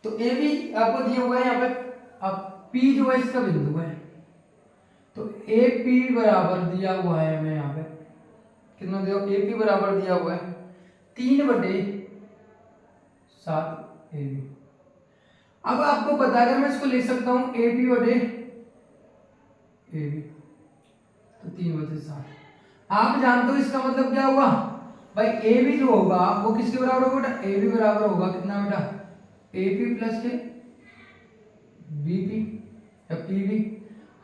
Speaker 1: तो ए बी आपको दिया हुआ है, यहाँ पे अब पी जो है इसका बिंदु है, तो ए पी बराबर दिया हुआ है हमें यहाँ पे कितना दिया, ए पी बराबर दिया हुआ है 3/7 ए बी। अब आपको पता है अगर मैं इसको लिख सकता हूं ए बी बटे ए बी तो 3/7, आप जानते हो इसका मतलब क्या हुआ भाई, ए बी जो होगा वो किसके बराबर होगा बेटा, ए बी बराबर होगा कितना बेटा ए पी प्लस के बी पी या पी बी,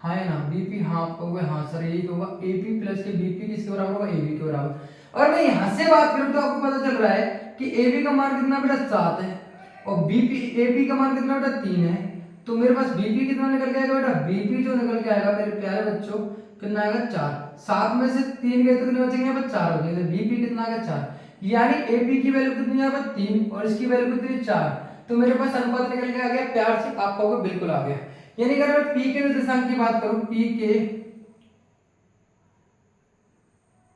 Speaker 1: हाँ है ना बी पी, हाँ होगा, हाँ सर यही होगा, ए पी प्लस के बी पी किसके बराबर होगा, ए बी के बराबर। और मैं यहां से बात करूं तो आपको पता चल रहा है कि ए बी का मान कितना बेटा 7 है और बीपी ए बी का मान कितना बेटा 3 है, तो मेरे पास बीपी कितना निकल के आएगा बेटा, बीपी जो निकल के आएगा मेरे प्यारे बच्चों कितना आएगा 4, 7 में से 3 गए तो कितने बचेंगे यहाँ पर 4 हो जाएंगे, बीपी कितना आएगा 4, यानी एपी की वैल्यू कितनी है यहाँ पर 3 और इसकी वैल्यू कितनी 4, तो मेरे पास अनुपात निकल के आ गया, प्यार से आप कहोगे बिल्कुल आ गया। यानी अगर मैं पी के निर्देशांक की बात करूं, पी के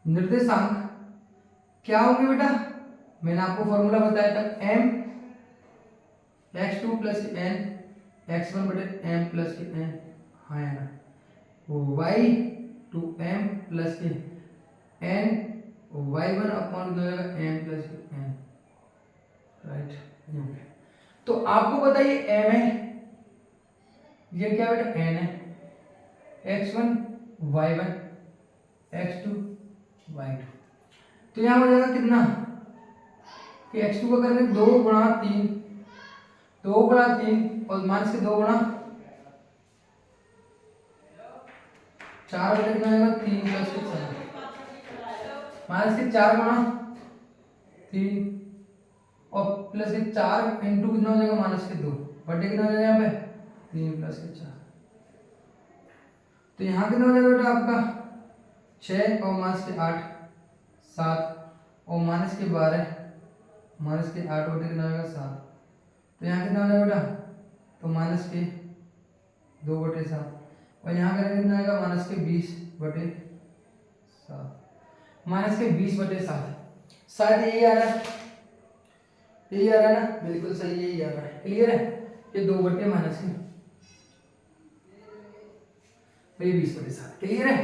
Speaker 1: निर्देशांक क्या होंगे बेटा, मैंने आपको फॉर्मूला बताया था m x2 plus n x1 बटे m प्लस n, हाँ है ना, y2 m प्लस के n y1 upon m plus के n, राइट। तो आपको बताइए m है, ये क्या बेटा n है, x1 y1 x2 y2, तो यहां हो जाएगा कितना कि x2 का करेंगे 2 गुणा 3, 2 गुणा 3 और माइनस के 2 गुणा 4 कितना आएगा 3 प्लस के 4 माइनस के 4 गुणा 3 और प्लस के 4 इंटू कितना हो जाएगा माइनस के 2 बटे कितना हो जाएगा यहाँ पे 3 प्लस के 4। तो यहाँ कितना हो जाएगा बेटा आपका 6 और माइनस के 8 7 और माइनस के 12 माइनस के 8 बटे कितना हो जाएगा 7। तो यहाँ कितना हो जाएगा बेटा तो माइनस के 2 बटे 7 और यहाँ करेंगे कितना आएगा माइनस के 20 बटे 7 माइनस के 20 बटे 7। शायद यही आ रहा है, यही आ रहा है ना, बिल्कुल सही यही आ रहा है। क्लियर है, ये 2 बटे माइनस के 20/7। क्लियर है,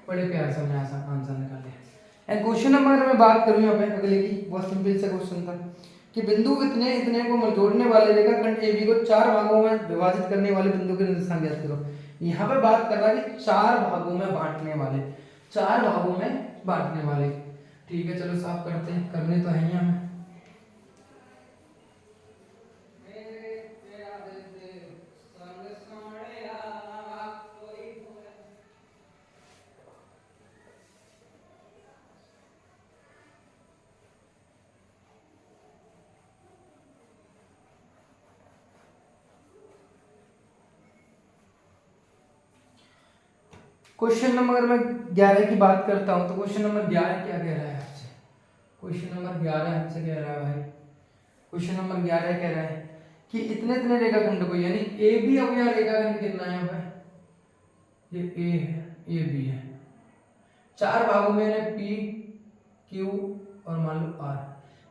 Speaker 1: बड़े प्यार से हमने आंसर निकाल लिया। एंड क्वेश्चन नंबर अगर मैं बात करूं यहाँ पे अगले की, बहुत सिंपल सा क्वेश्चन था कि बिंदु इतने इतने को जोड़ने वाले रेखाखंड AB को 4 भागों में विभाजित करने वाले बिंदु के निर्देशांक ज्ञात करो। यहाँ पे बात कर रहा है कि 4 भागों में बांटने वाले, 4 भागों में बांटने वाले। ठीक है, चलो साफ करते हैं, करने तो है ही हमें। क्वेश्चन नंबर अगर मैं 11 की बात करता हूं तो क्वेश्चन नंबर 11 क्या कह रहा है आपसे? क्वेश्चन नंबर 11 हमसे कह रहा है भाई, क्वेश्चन नंबर 11 कह रहा है कि इतने इतने रेखाखंड को, यानी ए बी, अब यहाँ रेखाखंड कितना है यहाँ पे, ये ए है, ए बी है, 4 भागों में यानी पी क्यू और मान लो आर,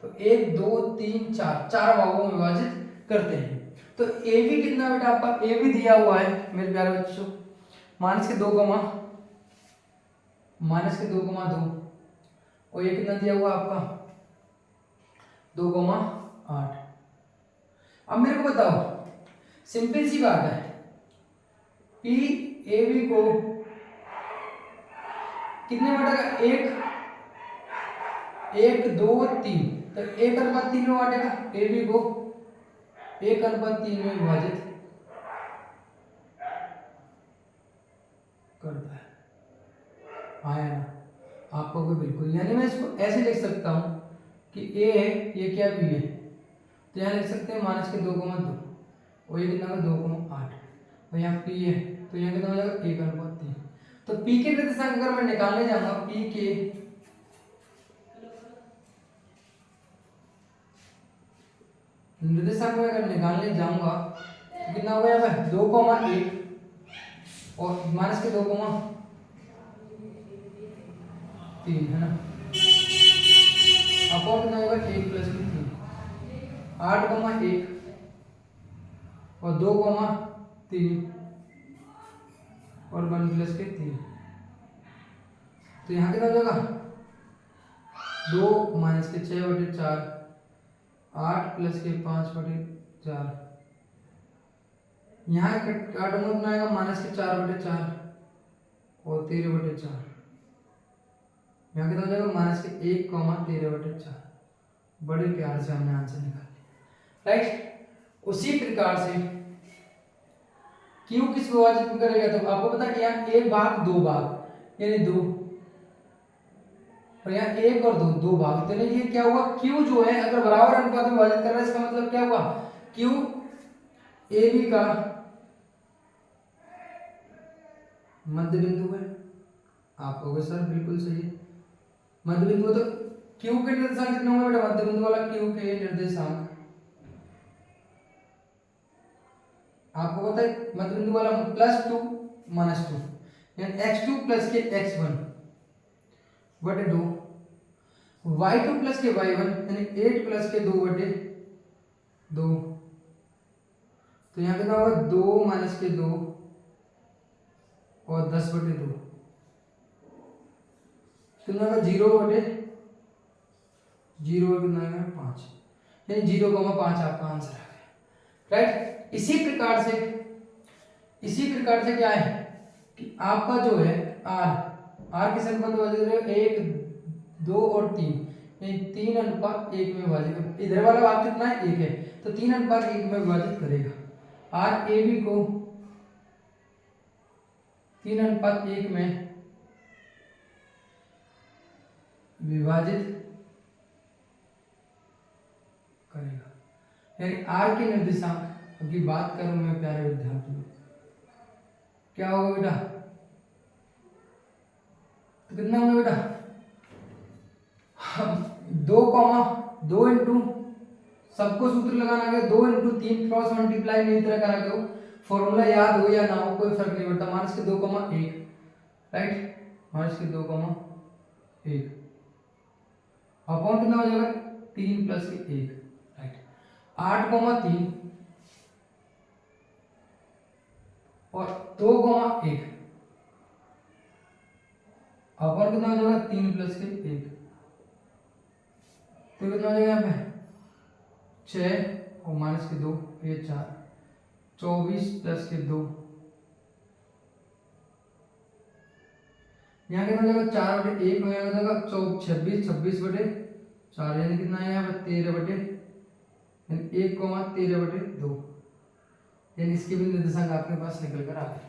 Speaker 1: तो 1 2 3 4 4 भागों में विभाजित करते हैं। तो ए बी कितना बेटा आपका, ए बी दिया हुआ है मेरे प्यारे बच्चों माइनस के 2 2 और ये कितना दिया हुआ आपका 2,8। अब मेरे को बताओ, सिंपल सी बात है, पी ए बी को कितने बांटेगा, 1 2 3, तो 1/3 में बांटेगा, ए बी को 1/3 में विभाजित करता है। आया ना आपको कोई, बिल्कुल, यानी मैं इसको ऐसे लिख सकता हूं कि ए है, ये क्या बी है, तो यहाँ लिख सकते हैं माइनस के 2 और ये कितना 2,8 और यहाँ पी है, तो यहाँ कितना हो जाएगा 1/3। तो पी के निर्देशांक अगर मैं निकालने जाऊंगा, पी के निर्देशांक में अगर निकालने जाऊंगा तो कितना होगा यहाँ पे 2,1 और माइनस के 2,3 है ना, आपको कितना होगा 1 + 3 8,1 और 2,3 और 1 + 3, तो यहाँ कितना हो जाएगा 2 माइनस के 6/4 8 + के 5/4, यहाँ काटूंगा कितना आएगा माइनस के 4/4 और 13/4, यहाँ कितना हो जाएगा माइनस के 1, 13/4। बड़े प्यार से हमने आंसर निकाल लिया, राइट। उसी प्रकार से क्यू किस विभाजित में करेगा, तो आपको पता है यहाँ 1 भाग 2 भाग यानी 2 और यहाँ 1 और 2 भाग, तो ये क्या हुआ, क्यू जो है अगर बराबर अनुपात में विभाजित कर रहा है, इसका मतलब क्या हुआ, क्यू ए बी का मध्य बिंदु है। आप कहोगे सर बिल्कुल सही है, मध्य बिंदु, तो क्यू के निर्देशांक कितना होगा बेटा, मध्य बिंदु वाला क्यू के निर्देशांक आपको पता है, मध्य बिंदु वाला +2 -2 यानी x2 + के x1 बटे 2, y2 + के y1 यानी 8 + के 2 बटे 2, तो यहाँ कितना होगा 2 माइनस के 2 और 10/2, कितना होगा 0/0 कितना है 5, यानी 0,5 आपका आंसर आ गया, राइट। इसी प्रकार से क्या है कि आपका जो है आर किस अनुपात में विभाजित करेगा, 1 2 और 3 यानी 3:1 में विभाजित, इधर वाला भाग कितना है 1 है, तो 3:1 में विभाजित करेगा, आर ए बी को 3:1 में विभाजित करेगा। यानी आर के निर्देशांक की बात करूं मैं प्यारे विद्यार्थियों, क्या होगा बेटा, तो कितना होगा बेटा, 2 इंटू, सबको सूत्र लगाना है, 2 इंटू 3 क्रॉस मल्टीप्लाई नहीं तरह करा के हो, फॉर्मूला याद हो या ना हो कोई फर्क नहीं पड़ता, -2,1 राइट, -2,1 अपॉन कितना हो जाएगा 3 + 1 राइट, 8,3 और 2,1 अपॉन कितना हो जाएगा 3 + 1 तो कितना हो जाएगा यहाँ पे 6 और -2 ये 4, 24 + 2 यहाँ कितना हो जाएगा 4/1 हो जाएगा 26, 26/4 यानी कितना है यहाँ पे 1,13/2 यानी इसके भी निर्देशांक आपके पास निकल कर आ गए,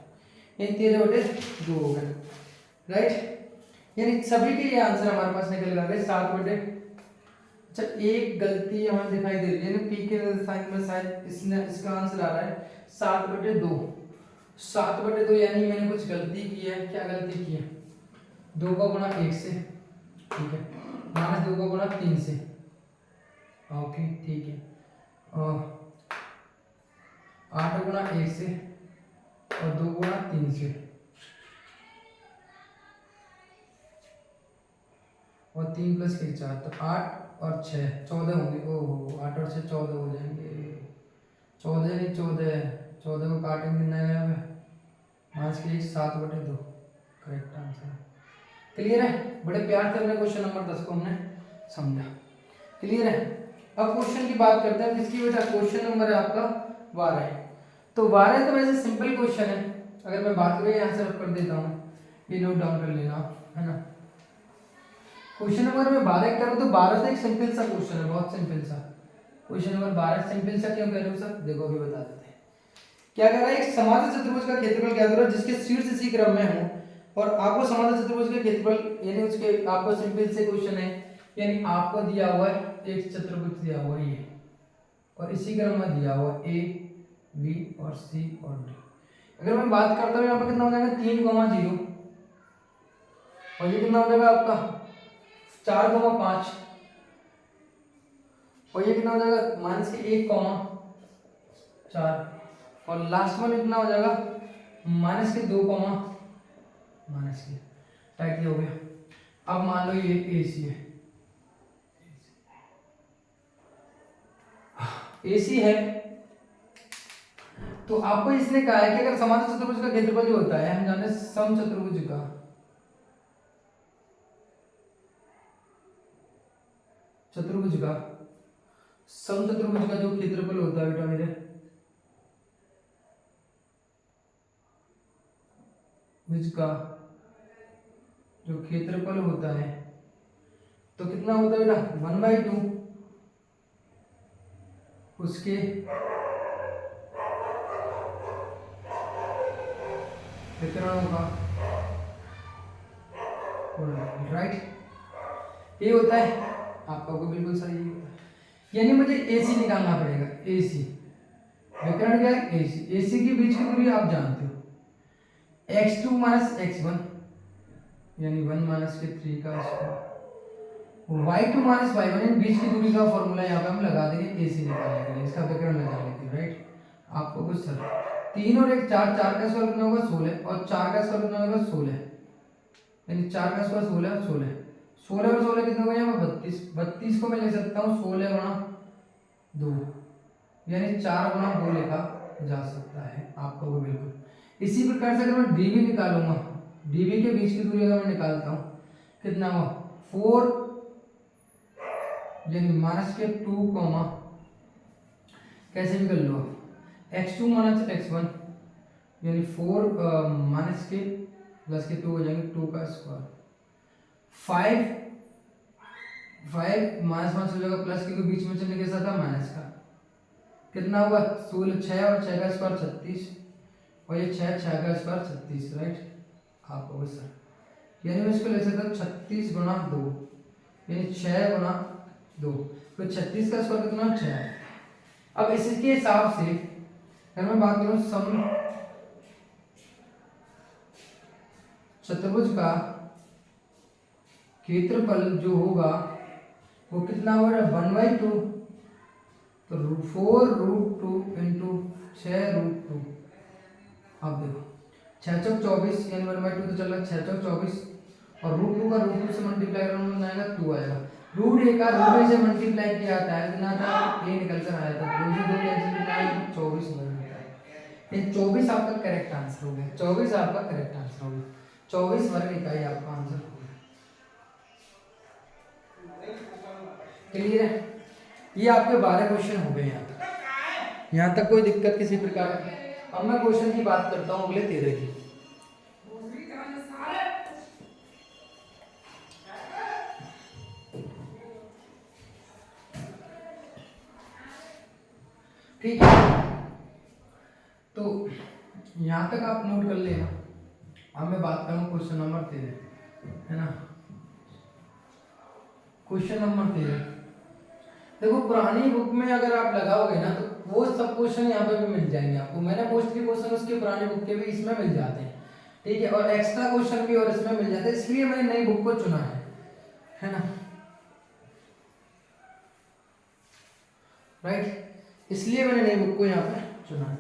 Speaker 1: यानी 13/2 हो गए राइट, यानी सभी के ये आंसर हमारे पास निकल आ गए 7/। अच्छा एक गलती हमें दिखाई दे रही है ना, पी के निर्देशांक में शायद इसका आंसर आ रहा है 7/2, 7/2 यानी मैंने कुछ गलती की है, क्या गलती की है, 2 को गुणा 1 से, ठीक है, -2 को गुणा 3 से, ओके ठीक है, और 8 गुणा 1 से और 2 गुणा 3 से और 3 + 1 4, तो 8 और 6 14 होंगे, ओहो 8 और 6 14 हो जाएंगे, 14 नहीं 14 को काटेंगे नया में, मास के 7/2 करेक्ट आंसर। क्लियर है, बड़े प्यार से हमने क्वेश्चन नंबर 10 को हमने समझा, क्लियर है। अब क्वेश्चन की बात करते हैं किसकी बेटा, क्वेश्चन नंबर है आपका 12, तो 12 तो वैसे सिंपल क्वेश्चन है, अगर मैं बात करूँ यहाँ से रख कर देता हूँ, ये नोट डाउन कर लेना है ना। क्वेश्चन नंबर मैं 12 करूँ तो 12 तो एक सिंपल सा क्वेश्चन है, बहुत सिंपल सा क्वेश्चन नंबर 12 सिंपल सा क्यों कह रहे हो सर, देखो अभी बता देते हैं। क्या कह रहा है, एक समांतर चतुर्भुज का क्षेत्रफल ज्ञात करो जिसके शीर्ष इसी क्रम में हो, और आपको समांतर चतुर्भुज के क्षेत्रफल यानी उसके आपको सिंपल से क्वेश्चन है, यानी आपको दिया हुआ है एक चतुर्भुज दिया हुआ है ये, और इसी क्रम में दिया हुआ ए बी और सी और डी। अगर मैं बात करता हूँ यहाँ पर कितना हो जाएगा 3,0 और ये कितना हो जाएगा आपका 4,5 और ये कितना हो जाएगा -1,4 और लास्ट में कितना हो जाएगा -2, राइट ये हो गया। अब मान लो ये ए सी है, एसी है, तो आपको इसने कहा है कि अगर समांतर चतुर्भुज का क्षेत्रफल जो होता है, हम जाने समचतुर्भुज का समचतुर्भुज का जो क्षेत्रफल होता है बेटा मेरे, भुज का जो क्षेत्रफल होता है तो कितना होता है बेटा 1/2 उसके विकर्णों का, राइट ये होता है आपका, को बिल्कुल सही होता है। यानी मुझे एसी निकालना पड़ेगा, एसी विकर्ण क्या है एसी, एसी के बीच की दूरी आप जानते हो x2 - x1 यानी 1 - 3 का स्क्वायर, y2 - y1 यानी बीच की दूरी का फॉर्मूला यहाँ पे हम लगा देंगे एसी निकालने के लिए, इसका विकर्ण निकालने के लिए, राइट। आपको कुछ सर 3 और 1 4, 4 का स्क्वायर कितना होगा 16 और 4 का स्क्वायर कितना होगा 16, यानी 4 का स्क्वायर 16 और 16, 16 और 16 कितना होगा यहाँ पे 32, 32 को मैं लिख सकता हूँ 16 गुणा 2 यानी 4 गुणा 2 लिखा जा सकता है आपको वो बिल्कुल। इसी प्रकार से अगर मैं डीबी निकालूंगा, डीबी के बीच की दूरी अगर मैं निकालता हूँ कितना हुआ 4 यानी -2, कैसे भी कर लो x2 - x1 यानी 4 -2 हो जाएंगे 2 का स्क्वायर, 5 -5 हो जाएगा प्लस के बीच में चिन्ह कैसा था माइनस का, कितना होगा 16 6 और 6 का स्क्वायर 36 और ये 6 का स्क्वायर 36, राइट। आप हो सर यानी मैं इसको लिख सकता हूँ 36 गुणा 2 यानी 6 गुणा 2। तो 36 का स्क्वायर कितना 6 है। अब इसके हिसाब से अगर मैं बात करूं सम चतुर्भुज का क्षेत्रफल जो होगा वो कितना होगा 1/2, तो 4√2 इंटू 6√2। अब देखो 6 चौक 24 यानी 1/2 तो चल रहा है 6 चौक 24 और √2 का √2 से मल्टीप्लाई करूंगा आएगा 2 आएगा। √1 का √2 से मल्टीप्लाई किया आता है कितना आता है a निकल कर आया था 2 से 2 कैंसिल कितना आएगा 24 मिलता है। ये 24 आपका करेक्ट आंसर हो गया। 24 आपका करेक्ट आंसर हो गया। 24 वर्ग इकाई आपका आंसर हो गया। क्लियर है। ये आपके 12 क्वेश्चन हो गए यहाँ तक कोई दिक्कत किसी प्रकार की। अब मैं क्वेश्चन की बात करता हूँ अगले 13 की। ठीक है, तो यहाँ तक आप नोट कर लेना। अब मैं बात करूँ क्वेश्चन नंबर 13, है ना। क्वेश्चन नंबर 13 देखो, पुरानी बुक में अगर आप लगाओगे ना तो वो सब क्वेश्चन यहाँ पे भी मिल जाएंगे आपको। मैंने मोस्टली क्वेश्चन उसके पुरानी बुक के भी इसमें मिल जाते हैं, ठीक है, और एक्स्ट्रा क्वेश्चन भी और इसमें मिल जाते हैं, इसलिए मैंने नई बुक को चुना है ना, राइट। इसलिए मैंने नई बुक को यहाँ पे चुना है।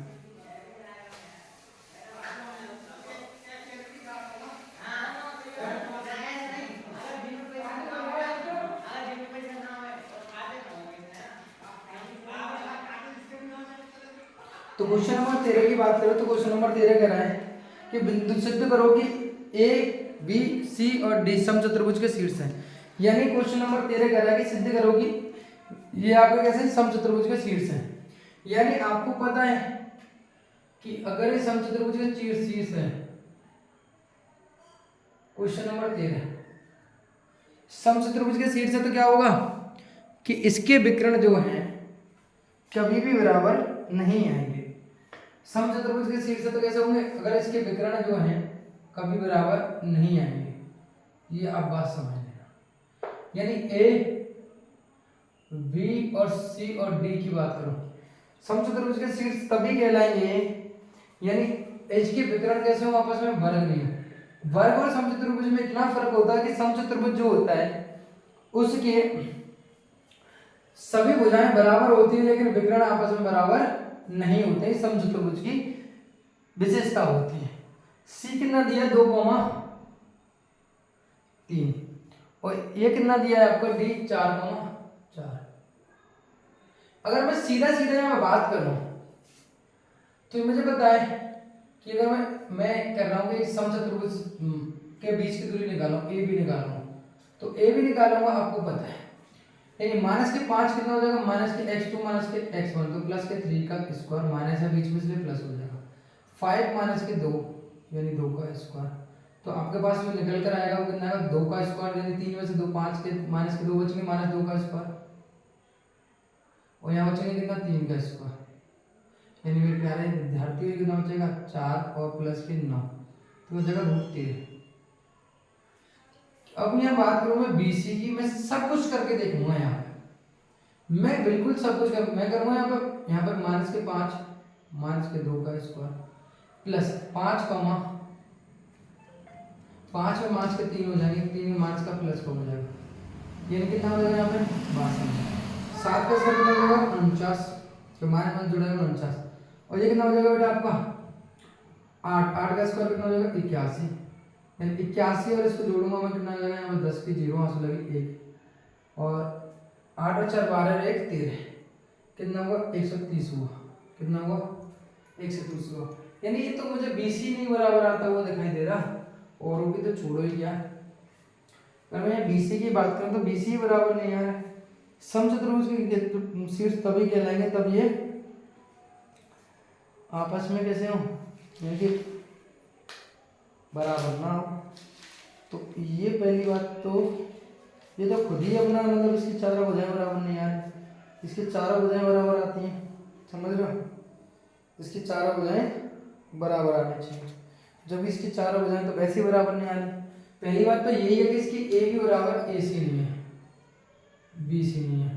Speaker 1: तो क्वेश्चन नंबर 13 की बात करें तो क्वेश्चन नंबर 13 कह रहा है कि बिंदु सिद्ध करो कि ए बी सी और डी सम चतुर्भुज के शीर्ष हैं। यानी क्वेश्चन नंबर 13 कह रहा है कि सिद्ध करो कि ये आपका कैसे सम चतुर्भुज के शीर्ष हैं। यानी आपको पता है कि अगर ये सम चतुर्भुज के शीर्ष है, क्वेश्चन नंबर 13 सम चतुर्भुज के शीर्ष है तो क्या होगा कि इसके विकर्ण जो हैं कभी भी बराबर नहीं आएंगे। सम चतुर्भुज के शीर्ष तो कैसे होंगे, अगर इसके विकर्ण जो हैं कभी बराबर नहीं आएंगे। ये आप बात समझ लेना। यानी ए बी और सी और डी की बात करो, सम चतुर्भुज के शीर्ष तभी कहलाएंगे यानी इसके विकर्ण कैसे हो आपस में वर्ग नहीं हो। वर्ग और सम चतुर्भुज में इतना फर्क होता है कि सम चतुर्भुज जो होता है उसके सभी भुजाएं बराबर होती है लेकिन विकर्ण आपस में बराबर नहीं होते। सम चतुर्भुज की विशेषता होती है। सी कितना दिया 2,3 और ये कितना दिया है आपको डी 4,4। अगर मैं सीधा सीधा यहाँ बात करूं तो मुझे पता है कि अगर मैं कर रहा हूँ कि सम चतुर्भुज के बीच की दूरी निकालूं ए बी निकालूं तो ए बी निकालूंगा आपको पता है। यानी माइनस के 5 कितना हो जाएगा माइनस के x2 माइनस के x1 तो प्लस के 3 का स्क्वायर माइनस है बीच में इसलिए प्लस हो जाएगा। 5 माइनस के 2 यानी 2 का स्क्वायर तो आपके पास जो निकल कर आएगा वो कितना आएगा 2 का स्क्वायर यानी 3 में से 2 5 के माइनस के 2 बचेंगे माइनस 2 का स्क्वायर और यहाँ बचेंगे कितना 3 का स्क्वायर यानी मेरे प्यारे विद्यार्थियों कितना बचेगा 4 और प्लस के 9 तो बचेगा √13। अब यहाँ बात करूँ मैं BC की, मैं सब कुछ करके देखूंगा यहाँ पे, मैं बिल्कुल सब कुछ मैं करूँगा यहाँ पर माइनस के 5 माइनस के 2 का स्क्वायर प्लस 5 कमा 5 में माइनस के 3 हो जाएंगे 3 में माइनस का प्लस हो जाएगा यानी कितना हो जाएगा यहाँ पे 62। 7 का स्क्वायर कितना हो जाएगा 49 तो माइनस जुड़ेगा 49 और ये कितना हो जाएगा बेटा आपका 8 का स्क्वायर कितना हो जाएगा 81 यानी 81 और इसको जोड़ूंगा मैं कितना आ जाएगा यहाँ पर 10 की 0 आंसू लगी 1 और 8 और 4 12 1 13 कितना हुआ 130 हुआ कितना हुआ 130 हुआ। यानी ये तो मुझे BC नहीं बराबर आता हुआ दिखाई दे रहा और वो भी तो छोड़ो ही क्या। अगर मैं BC की बात करूँ तो BC बराबर नहीं आ रहा है। सम चतुर्भुज के शीर्ष तभी कहलाएंगे तब ये आपस में कैसे हो यानी कि बराबर ना हो। तो ये पहली बात तो ये तो खुद ही अपना मतलब इसकी चारों भुजाएं बराबर नहीं आ रही, इसकी चारों भुजाएं बराबर आती हैं समझ रहे हो, इसकी चारों भुजाएं बराबर आनी चाहिए। जब इसकी चारों भुजाएं तो वैसे बराबर नहीं आ रही। पहली बात तो यही है कि इसकी ए भी बराबर AC नहीं है, बी सी नहीं है,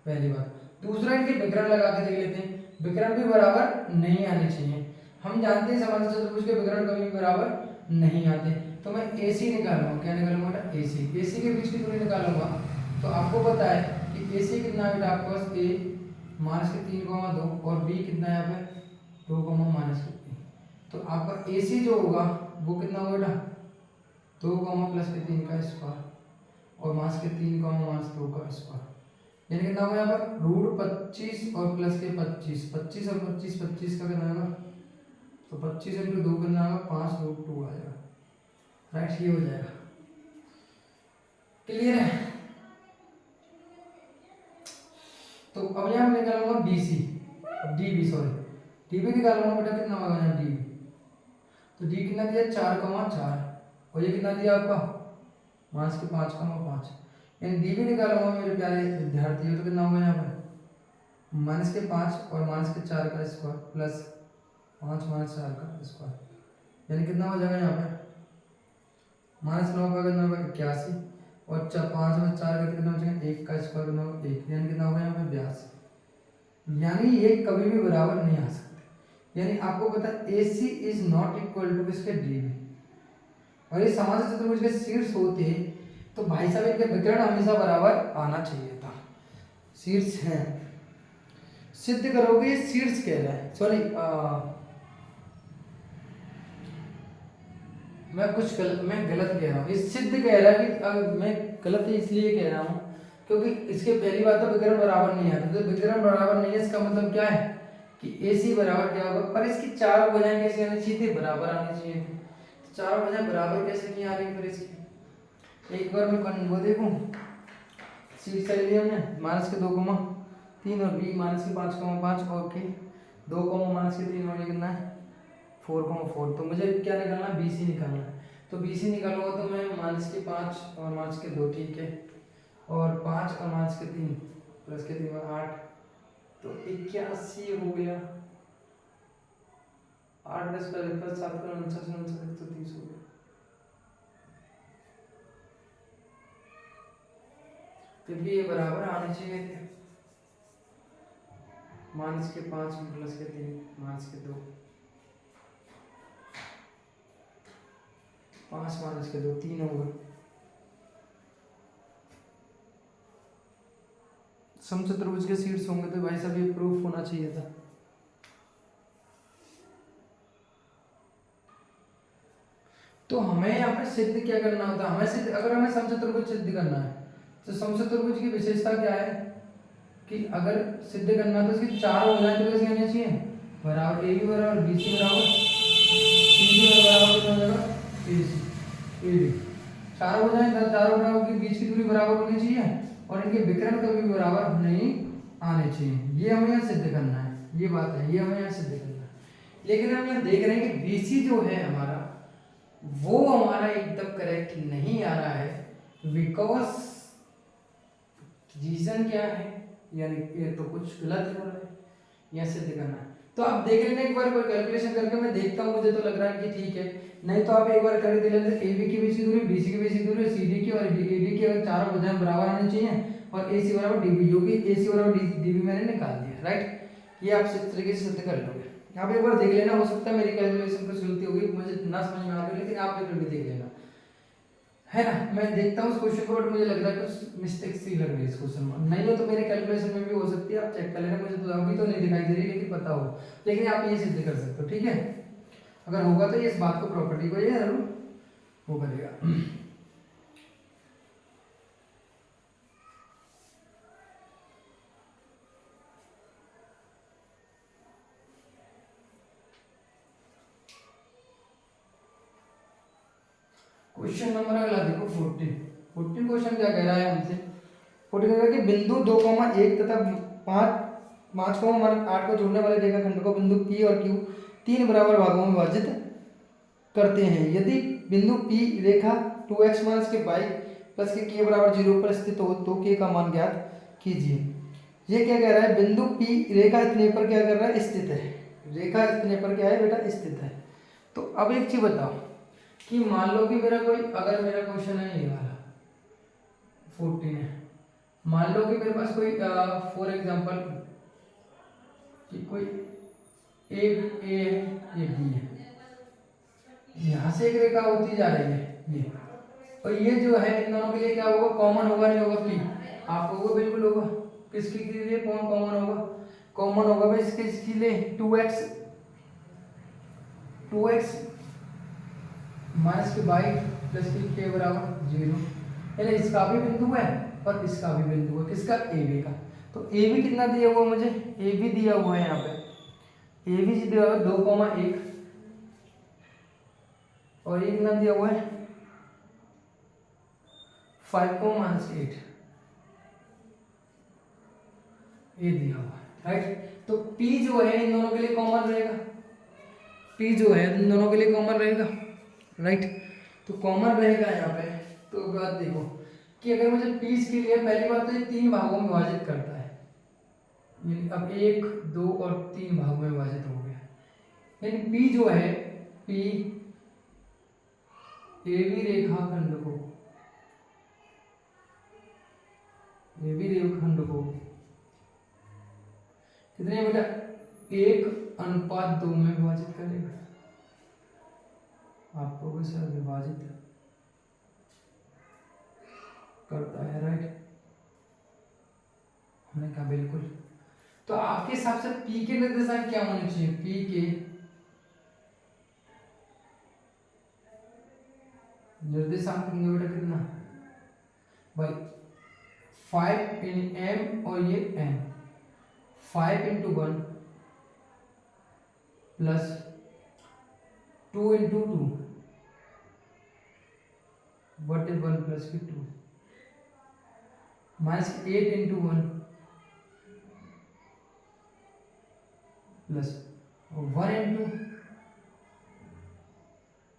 Speaker 1: पहली बात। दूसरा, इनके विकर्ण लगा के देख लेते हैं, विकर्ण भी बराबर नहीं आने चाहिए। हम जानते हैं समांतर चतुर्भुज के विकर्ण कभी भी बराबर नहीं आते। तो मैं ए सी निकालूंगा, क्या निकालूंगा बेटा, ए सी। ए सी के बीच की दूरी निकालूंगा, तो आपको पता है कि ए सी कितना है बेटा आपके पास, ए -3,2 और बी कितना है यहाँ पे 2, -3। तो आपका ए सी जो होगा वो कितना होगा बेटा, 2, +3 का स्क्वायर और -3, -2 का स्क्वायर, यानी कितना होगा यहाँ पर √25 और +25, 25 और 25, 25 का कितना होगा, तो 25 × 2 कितना होगा, 5√2 आ जाएगा। राइट, ये हो जाएगा। क्लियर है। तो अब यहाँ मैं निकालूंगा B C, D B, sorry D B निकालूंगा बेटा, कितना होगा यहाँ डी बी, तो डी कितना दिया 4,4 और ये कितना दिया आपका -5,5, यानी डी बी निकालूंगा मेरे प्यारे विद्यार्थियों, तो कितना होगा यहाँ पर -5 और -4 का स्क्वायर प्लस 5 -4 का स्क्वायर, यानी कितना हो जाएगा यहाँ पे -9 का कितना होगा 81 और 5 और 4 का कितना हो जाएगा 1 का स्क्वायर कितना होगा 1, यानी कितना होगा यहाँ पे 82। यानी ये कभी भी बराबर नहीं आ सकते, यानी आपको पता है ए सी इज नॉट इक्वल टू किसके डी बी, और ये समांतर चतुर्भुज के शीर्ष होते तो भाई साहब इनके विकर्ण हमेशा बराबर आना चाहिए था। शीर्ष है, सिद्ध करोगे, ये शीर्ष कह रहा है, सॉरी मैं गलत कह रहा हूँ, ये सिद्ध कह रहा है कि मैं गलत इसलिए कह रहा हूँ क्योंकि इसके पहली बात तो विकर्ण बराबर नहीं आता, तो विकर्ण बराबर नहीं है इसका मतलब क्या है कि ए सी बराबर क्या होगा, पर इसकी चारों भुजाएं कैसे आनी चाहिए थी, बराबर आनी चाहिए थी। तो चारों भुजाएं बराबर कैसे नहीं आ रही फिर इसकी, एक बार मैं वो देखूं, शीर्ष ले लिया हमने -2,3 और बी -5,5 और के 2, -3 और ये कितना है 4,4। तो मुझे क्या निकालना है, बी सी निकालना है। तो बी सी निकालूंगा तो मैं -5 और -2, ठीक है, और 5 और -3 +3 8, तो 81 हो गया, 8 10 + 7 49 130 हो गया। क्योंकि ये बराबर आने चाहिए थे, -5 +3 -2 5 -2 3 होगा। समचतुर्भुज के शीर्ष होंगे तो भाई साहब ये प्रूफ होना चाहिए था। तो हमें यहाँ पर सिद्ध क्या करना होता है, हमें सिद्ध, अगर हमें समचतुर्भुज सिद्ध करना है तो समचतुर्भुज की विशेषता क्या है कि अगर सिद्ध करना है तो इसकी चार भुजाएं तो कैसी आनी चाहिए, बराबर, ए बी बराबर, बी सी बराबर, सी डी बराबर, कितना हो जाएगा ए सी ए डी, चारों भुजाएं चारों भुजाओं के बीच की दूरी बराबर होनी चाहिए और इनके विकर्ण कभी बराबर नहीं आने चाहिए। ये हमें यहाँ सिद्ध करना है, ये बात है, ये हमें यहाँ सिद्ध करना है। लेकिन हम यहाँ देख रहे हैं कि बीसी जो है हमारा वो हमारा एकदम करेक्ट नहीं आ रहा है, बिकॉज रीजन क्या है, यानी ये तो कुछ गलत हो रहा है, यह सिद्ध करना है। तो आप देख लेना एक बार, कोई कैलकुलेशन करके मैं देखता हूँ, मुझे तो लग रहा है कि ठीक है, नहीं तो आप एक बार करके देख लेते, ए बी की बीच की दूरी, बी सी की बीच की दूरी, सी डी की और ए डी की अगर चारों भुजाएं बराबर आनी चाहिए और ए सी बराबर डी बी, जो कि ए सी बराबर डी बी मैंने निकाल दिया, राइट। ये आप इस तरीके से सिद्ध कर लोगे। आप एक बार देख लेना, हो सकता है मेरी कैलकुलेशन कुछ गलती होगी, मुझे ना समझ में आ रही है, लेकिन आप फिर भी देख लेना, है ना। मैं देखता हूँ उस क्वेश्चन को, बट मुझे लग रहा है कुछ मिस्टेक सी लग रही है इस क्वेश्चन में, नहीं हो तो मेरे कैलकुलेशन में भी हो सकती है, आप चेक कर लेना, मुझे तो अभी तो नहीं दिखाई दे रही, लेकिन पता हो, लेकिन आप ये सिद्ध कर सकते हो, ठीक है। अगर होगा तो ये इस बात को, प्रॉपर्टी को ये जरूर वो करेगा। क्वेश्चन नंबर अगला देखो 14 क्वेश्चन क्या कह रहा है हमसे, 14 कह रहा है कि बिंदु 2,1 तथा 5,8 को जोड़ने वाले रेखाखंड को बिंदु P और Q 3 बराबर भागों में विभाजित करते हैं। यदि बिंदु P रेखा 2x - y प्लस के k बराबर 0 पर स्थित हो तो k का मान ज्ञात कीजिए। ये क्या कह रहा है, बिंदु P रेखा इतने पर क्या कर रहा है, स्थित है, रेखा इतने पर क्या है बेटा, स्थित है। तो अब एक चीज बताओ कि मान लो कि मेरा कोई, अगर मेरा क्वेश्चन है ये वाला 14 है, मान लो कि मेरे पास कोई फॉर एग्जांपल कि कोई ए है, ये बी है, यहाँ से एक रेखा होती जा रही है ये, और ये जो है इन दोनों के लिए क्या होगा, कॉमन होगा नहीं होगा, पी आप होगा बिल्कुल होगा। किसके लिए कौन कॉमन होगा, कॉमन होगा भाई इसके लिए 2x माइनस के बाई प्लस के बराबर 0, यानी इसका भी बिंदु है और इसका भी बिंदु है, किसका, ए बी का। तो ए बी कितना दिया हुआ मुझे, ए बी दिया हुआ है यहाँ पे, ए बी दिया हुआ है 2,1 और ये कितना दिया हुआ है 5,-8, ये दिया हुआ है, राइट। तो P जो है इन दोनों के लिए कॉमन रहेगा, P जो है इन दोनों के लिए कॉमन रहेगा, राइट। तो कॉमन रहेगा यहाँ पे। तो बात देखो कि अगर मुझे P के लिए पहली बात तो ये 3 भागों में विभाजित करता है, यानी अब 1, 2 और 3 भागों में विभाजित हो गया, यानी P जो है P AB रेखाखंड को, AB रेखाखंड को कितने बेटा 1:2 में विभाजित करेगा, आपको भी सर विभाजित करता है, राइट। हमने कहा बिल्कुल। तो आपके हिसाब से P के निर्देशांक क्या होने चाहिए, P के निर्देशांक बेटा कितना भाई 5 इन m और ये n, 5 × 1 प्लस 2 × 2 बटे 1 plus 2 minus 8 × 1 plus 1 ×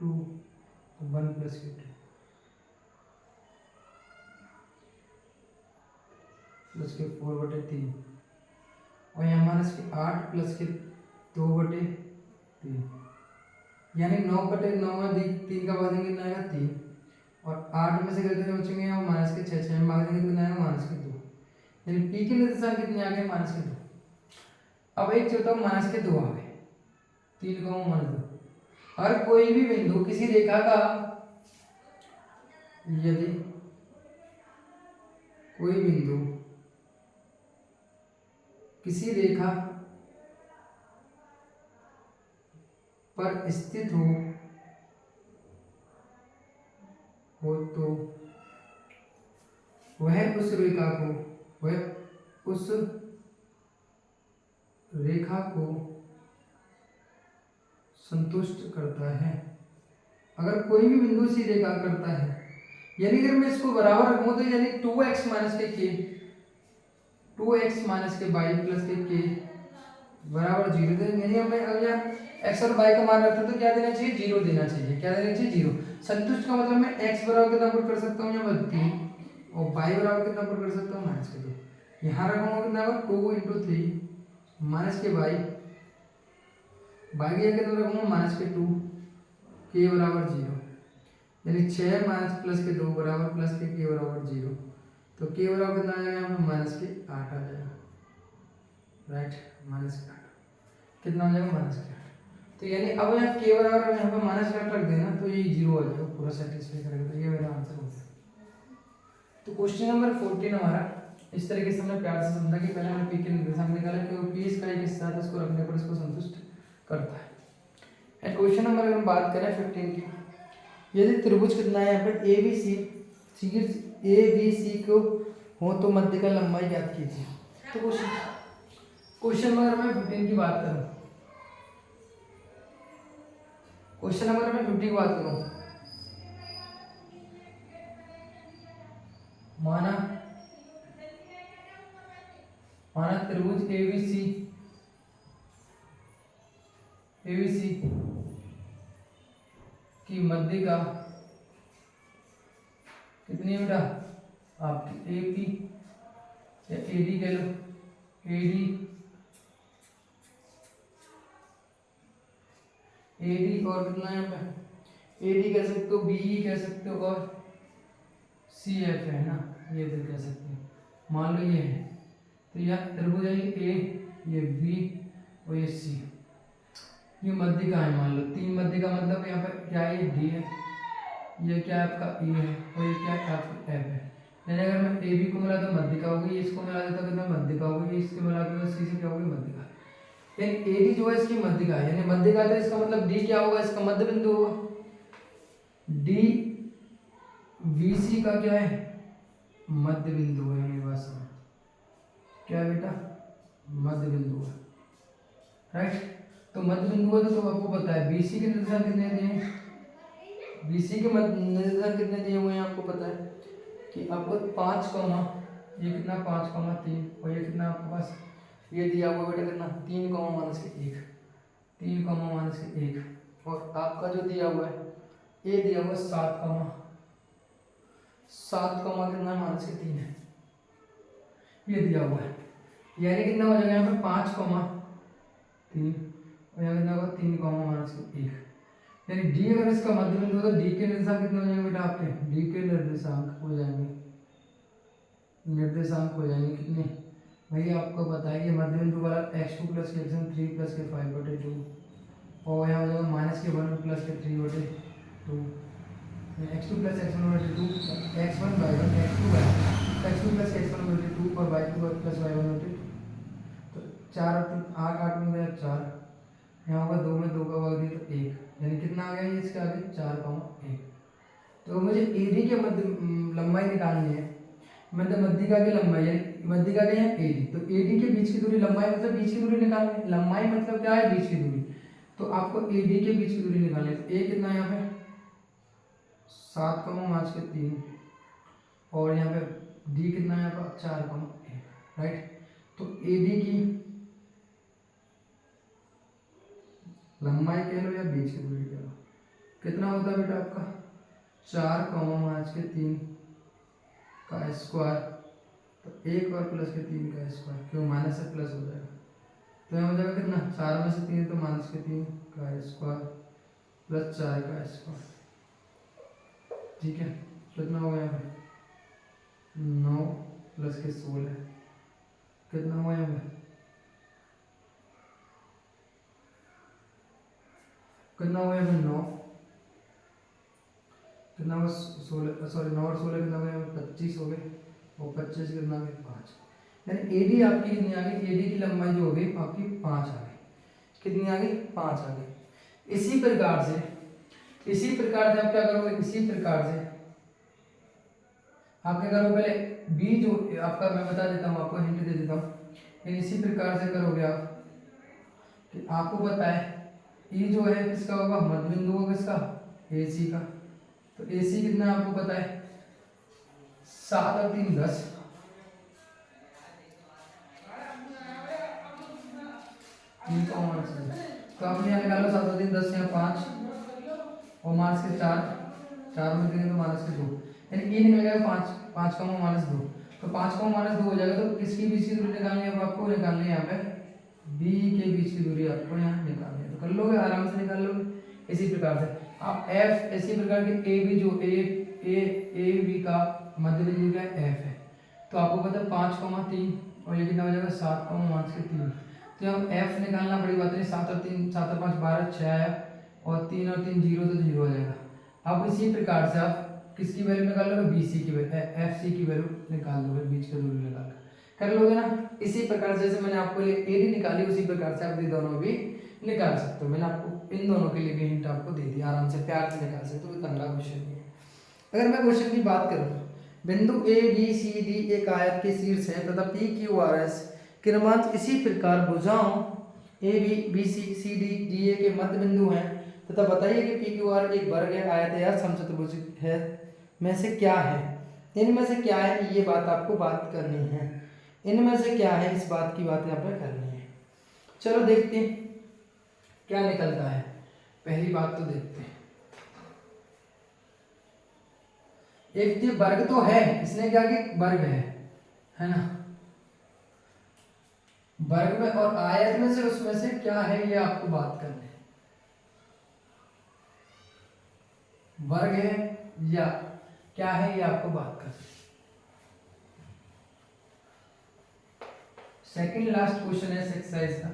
Speaker 1: 2 1 plus 2 plus के 4 बटे 3 और यहाँ माइनस के 8 प्लस के 2 बटे 3, यानी 9 बटे 9 में 3 का भाग देंगे कितना आएगा 3, और 8 में से कितने बचेंगे और माइनस के 6 में भाग देंगे कितना आएगा माइनस के 2, यानी P के निर्देशांक कितने आ गए माइनस के 2। अब एक चौथा माइनस के 2 आ गए, 3 का माइनस 2। अगर कोई भी बिंदु किसी रेखा का, यदि कोई बिंदु किसी रेखा पर स्थित हो तो वह उस रेखा को संतुष्ट करता है। अगर कोई भी बिंदु सी रेखा करता है, यानी अगर मैं इसको बराबर रखूं तो यानी 2x माइनस के बाई प्लस के बराबर 0 दे, यानी हमें अब यहाँ x और y का मान रखते हैं तो क्या देना चाहिए 0 देना चाहिए, क्या देना चाहिए 0। संतुष्ट का मतलब मैं x बराबर कितना पुट कर सकता हूँ यहाँ पर 3 और y बराबर कितना पुट कर सकता हूँ माइनस के 2, यहाँ रखूंगा कितना होगा 2 × 3 माइनस के y की जगह रखूंगा माइनस के 2 k बराबर 0, यानी 6 माइनस प्लस के 2 बराबर प्लस के k बराबर 0, तो k बराबर कितना आ जाएगा यहाँ पे माइनस के 8 आ जाएगा, राइट। माइनस के 8 कितना हो जाएगा माइनस के 8। तो यानी अब यहाँ k बराबर यहाँ पे माइनस के 8 रख देना तो ये 0 आ जाएगा, पूरा सेटिस्फाई करेगा, तो ये मेरा आंसर हो गया। तो क्वेश्चन नंबर 14 हमारा इस तरीके से हमने प्यार से समझा कि पहले हमने P के निर्देशांक निकाला कि वो P इसका एक हिस्सा है, उसको रखने पर इसको संतुष्ट करता है। एंड क्वेश्चन नंबर अगर हम बात करें 15 की, यदि त्रिभुज कितना है यहाँ पे ए बी सी को हो तो मध्य का लंबाई ज्ञात कीजिए। तो क्वेश्चन नंबर मैं 15 की बात करूं, क्वेश्चन नंबर मैं 50 की बात करूं, माना त्रिभुज एबीसी की मध्य का कितनी बेटा आपकी एपी या एडी कह लो, एडी और कितना यहाँ पे एडी कह सकते हो, बीई कह सकते हो और सी एफ है ना, ये भी कह सकते हैं। मान लो ये है, तो यह त्रिभुज है ये ए, ये बी और ये सी, ये मध्य का है। मान लो 3 मध्य का मतलब यहाँ पर क्या है, ये डी है, ये क्या है आपका ई है, और ये क्या है आपका एफ है। यानी अगर मैं ए बी को मिला तो मध्य का होगी, इसको मिला देता तो कितना मध्य का होगी, इसको मिला तो सी से क्या होगी मध्य का। यानी ए डी जो है इसकी मध्य का है, यानी मध्य का है, तो इसका मतलब डी क्या होगा, इसका मध्य बिंदु होगा। डी वी सी का क्या है, मध्य बिंदु है। मेरे पास क्या है बेटा, मध्य बिंदु है, राइट। तो मध्य बिंदु है तो आपको पता है बीसी के निर्देशांक कितने दिए हैं, बीसी के निर्देशांक कितने दिए हुए हैं आपको पता है कि आपको 5, ये कितना 5,3, और ये कितना आपके पास ये दिया हुआ बेटा कितना 3, -1, 3, -1, और आपका जो दिया हुआ है ये दिया हुआ 7, कितना -3 है, ये दिया हुआ है। यानी कितना हो जाएगा यहाँ पे 5,3, और यहाँ कितना होगा 3, -1। यानी डी अगर इसका मध्य बिंदु तो डी के निर्देशांक कितने हो जाएंगे बेटा आपके, डी के निर्देशांक हो जाएंगे, कितने भैया आपको बताइए, मध्य बिंदु वाला x2 + के x3 + के 5/2, और यहाँ हो जाएगा -1 + के 3/2, x2 + x1/2, x1/1 x2 + x1/2 और y2 + y1/2, तो 4 और 3 8 8 में गया 4, यहाँ होगा 2 में 2 का भाग दिया तो 1, यानी कितना आ गया ये इसके आगे 4,1। तो मुझे एडी के मध्य लंबाई निकालनी है, मतलब मध्यिका की लंबाई, यानी मध्यिका के यहाँ एडी, तो एडी के बीच की दूरी, लंबाई मतलब बीच की दूरी निकालनी है, लंबाई मतलब क्या है बीच की दूरी, तो आपको एडी के बीच की दूरी निकालनी है। तो ए कितना है यहाँ पे 7,3, और यहाँ पे डी कितना है यहाँ पर 4,1, राइट। तो एडी की लंबाई कह लो या बीच की दूरी कह लो, कितना होता है बेटा आपका 4,3 का स्क्वायर, तो 1 और +3 का स्क्वायर, क्यों माइनस से प्लस हो जाएगा, तो यहाँ हो जाएगा कितना 4 में से 3 तो -3 का स्क्वायर + 4 का स्क्वायर, ठीक है। कितना होगा यहाँ पे 9 + के 16, कितना हुआ यहाँ पे, कितना हुआ यहाँ पे 9, कितना हुआ 16, सॉरी 9 और 16 कितना हुआ यहाँ पे 25 हो गए, और 25 कितना हो गया 5, यानी एडी आपकी कितनी आ गई, एडी की लंबाई जो हो गई आपकी 5 आ गई, कितनी आ गई 5 आ गई। इसी प्रकार से आप क्या करोगे, इसी प्रकार से आप क्या करोगे, पहले बी जो आपका मैं बता देता हूँ, आपको हिंट दे देता हूँ, यानी इसी प्रकार से करोगे आप कि आपको पता है ई जो है किसका होगा, मध्य बिंदु होगा किसका, ए सी का, तो ए सी कितना आपको पता है 7 और 3 10, तो आपने यहाँ निकालो 7 और 3 10, यहाँ 5 और माइनस के 4 में देंगे तो -2, यानी ये निकल जाएगा 5 का -2, तो 5 का -2 हो जाएगा। तो किसकी बीच की दूरी निकालनी है, आपको निकालनी है यहाँ पे बी के बीच की दूरी आपको यहाँ निकालनी है, तो कर लोगे आराम से निकाल लोगे। इसी प्रकार से आप एफ, इसी प्रकार के ए बी जो ए बी का मध्य बिंदु क्या है एफ है, तो आपको पता है 5,3 और ये कितना हो जाएगा 7,3, तो हम एफ निकालना बड़ी बात नहीं, 7 और 3 7 और 5 12 6 आया, और 3 और 3 0 तो 0 हो जाएगा। अब इसी प्रकार से आप किसकी वैल्यू निकाल लोगे, बी सी की वैल्यू, एफ सी की वैल्यू निकाल लोगे, बीच की दूरी निकाल कर लोगे ना। इसी प्रकार जैसे मैंने आपको ये एडी निकाली, उसी प्रकार से आप ये दोनों भी निकाल सकते हो। मैंने आपको इन दोनों के लिए भी हिंट आपको दे दी, आराम से प्यार से निकाल सकते हो, कोई तंगा क्वेश्चन नहीं है। अगर मैं क्वेश्चन की बात करूँ, बिंदु ए बी सी डी एक आयत के शीर्ष है तथा पी क्यू आर एस क्रमांक इसी प्रकार भुजाओं A B B C C D D A के मध्य बिंदु हैं तथा बताइए कि पी क्यू आर एक वर्ग है आयत या समचतुर्भुज है में से क्या है, इनमें से क्या है, ये बात आपको बात करनी है, इनमें से क्या है, इस बात की बात यहाँ पे करनी है। चलो देखते हैं क्या निकलता है। पहली बात तो देखते हैं, एक ये वर्ग तो है, इसने क्या कि वर्ग है ना, वर्ग में और आयत में से उसमें से क्या है ये आपको बात करनी है, वर्ग है या क्या है ये आपको बात करनी है। सेकंड लास्ट क्वेश्चन है इस एक्सरसाइज का।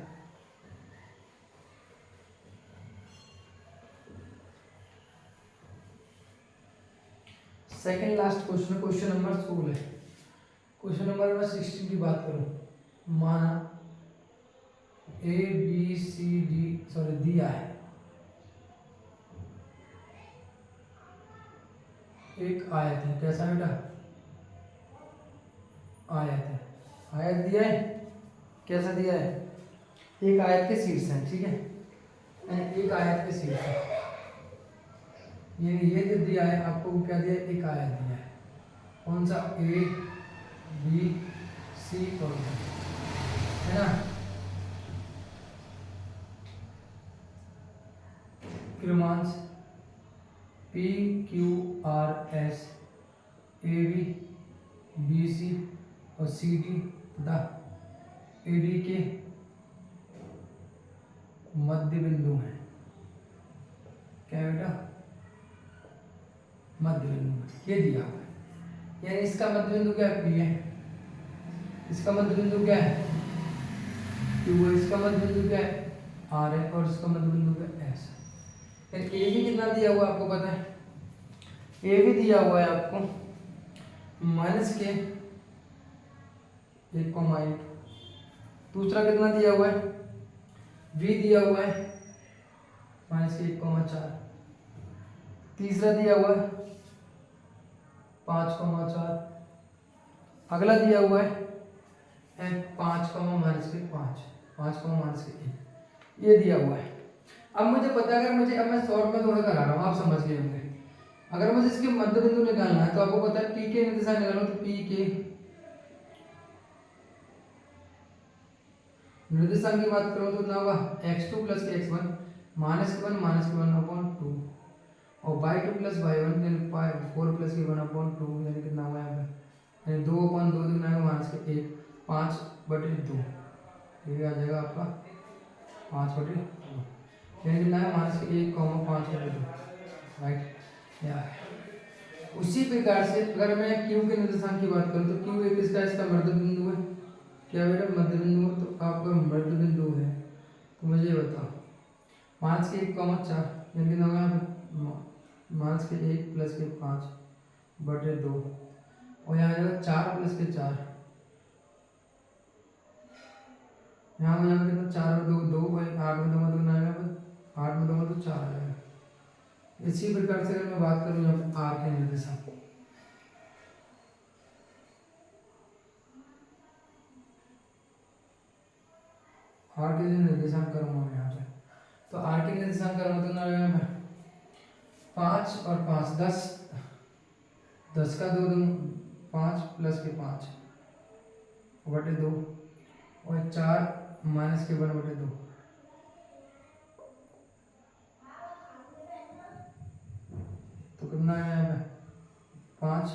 Speaker 1: Second last question, question number 16 है। क्वेश्चन नंबर 16 की बात करूं, माना A B C D sorry दिया है, एक आयत है। कैसा बेटा? आयत है। आयत दिया है। कैसा दिया है? एक आयत के शीर्ष है, ठीक है, यानी एक आयत के शीर्ष है। ये जो दिया है आपको, क्या दिया है? एक आयत दिया है। कौन सा? ए बी सी और है ना। क्रमांश P Q R S A B B C और सी डी तथा ए डी के मध्य बिंदु हैं। क्या है बेटा? मध्य बिंदु ये दिया हुआ है, यानी इसका मध्य बिंदु क्या है? पी है। इसका मध्य बिंदु क्या है? क्यू है। इसका मध्य बिंदु क्या है? आर है। और इसका मध्य बिंदु क्या है? एस है। ए भी कितना दिया हुआ है आपको पता है? ए भी दिया हुआ है आपको माइनस के 1,8। दूसरा कितना दिया हुआ है? बी दिया हुआ है माइनस के 1,4। तीसरा दिया हुआ है 5,4। अगला दिया हुआ है 5, माइनस के 5, 5, माइनस के 1, ये दिया हुआ है। अब मुझे पता है, अब मैं शॉर्ट में थोड़ा करा रहा हूँ, आप समझ गए होंगे। अगर मुझे इसके मध्य बिंदु निकालना है तो आपको पता है पी के निर्देशांक निकालो, तो पी के निर्देशांक की बात करो तो कितना होगा? x2 प्लस के x1 माइनस के 1 अपॉन 2 और y2 प्लस y1 यानी 4 प्लस के 1/2 यानी कितना हुआ यहाँ पे? यानी 2/2 कितना है? माइनस के 1, 5/2 ये आ जाएगा आपका 5/2 यानी कितना है? माइनस के 1, 5/2 राइट। उसी प्रकार से अगर मैं q के निर्देशांक की बात करूं तो q एक इसका मध्य बिंदु है। क्या बेटा? मध्य बिंदु है। तो आपका मध्य बिंदु है तो मुझे ये बताओ, माइनस के 1,4 यानी कितना होगा? माइनस के 1 प्लस के 5/2 और यहाँ जाएगा 4 प्लस के 4, यहाँ हो जाएगा कितना? 4/2 और 8 में 2 कितना आएगा? 8 में 2 तो 4 आ जाएगा। इसी प्रकार से अगर मैं बात करूं यहाँ पे आर के निर्देशांक, आर के जो निर्देशांक करूंगा मैं यहाँ पे, तो आर के निर्देशांक करूंगा तो ना यहाँ पे 5 और 5 10, 10 का 2 5 प्लस के 5/2 और 4 माइनस के 1/2 तो कितना है यहाँ पे? 5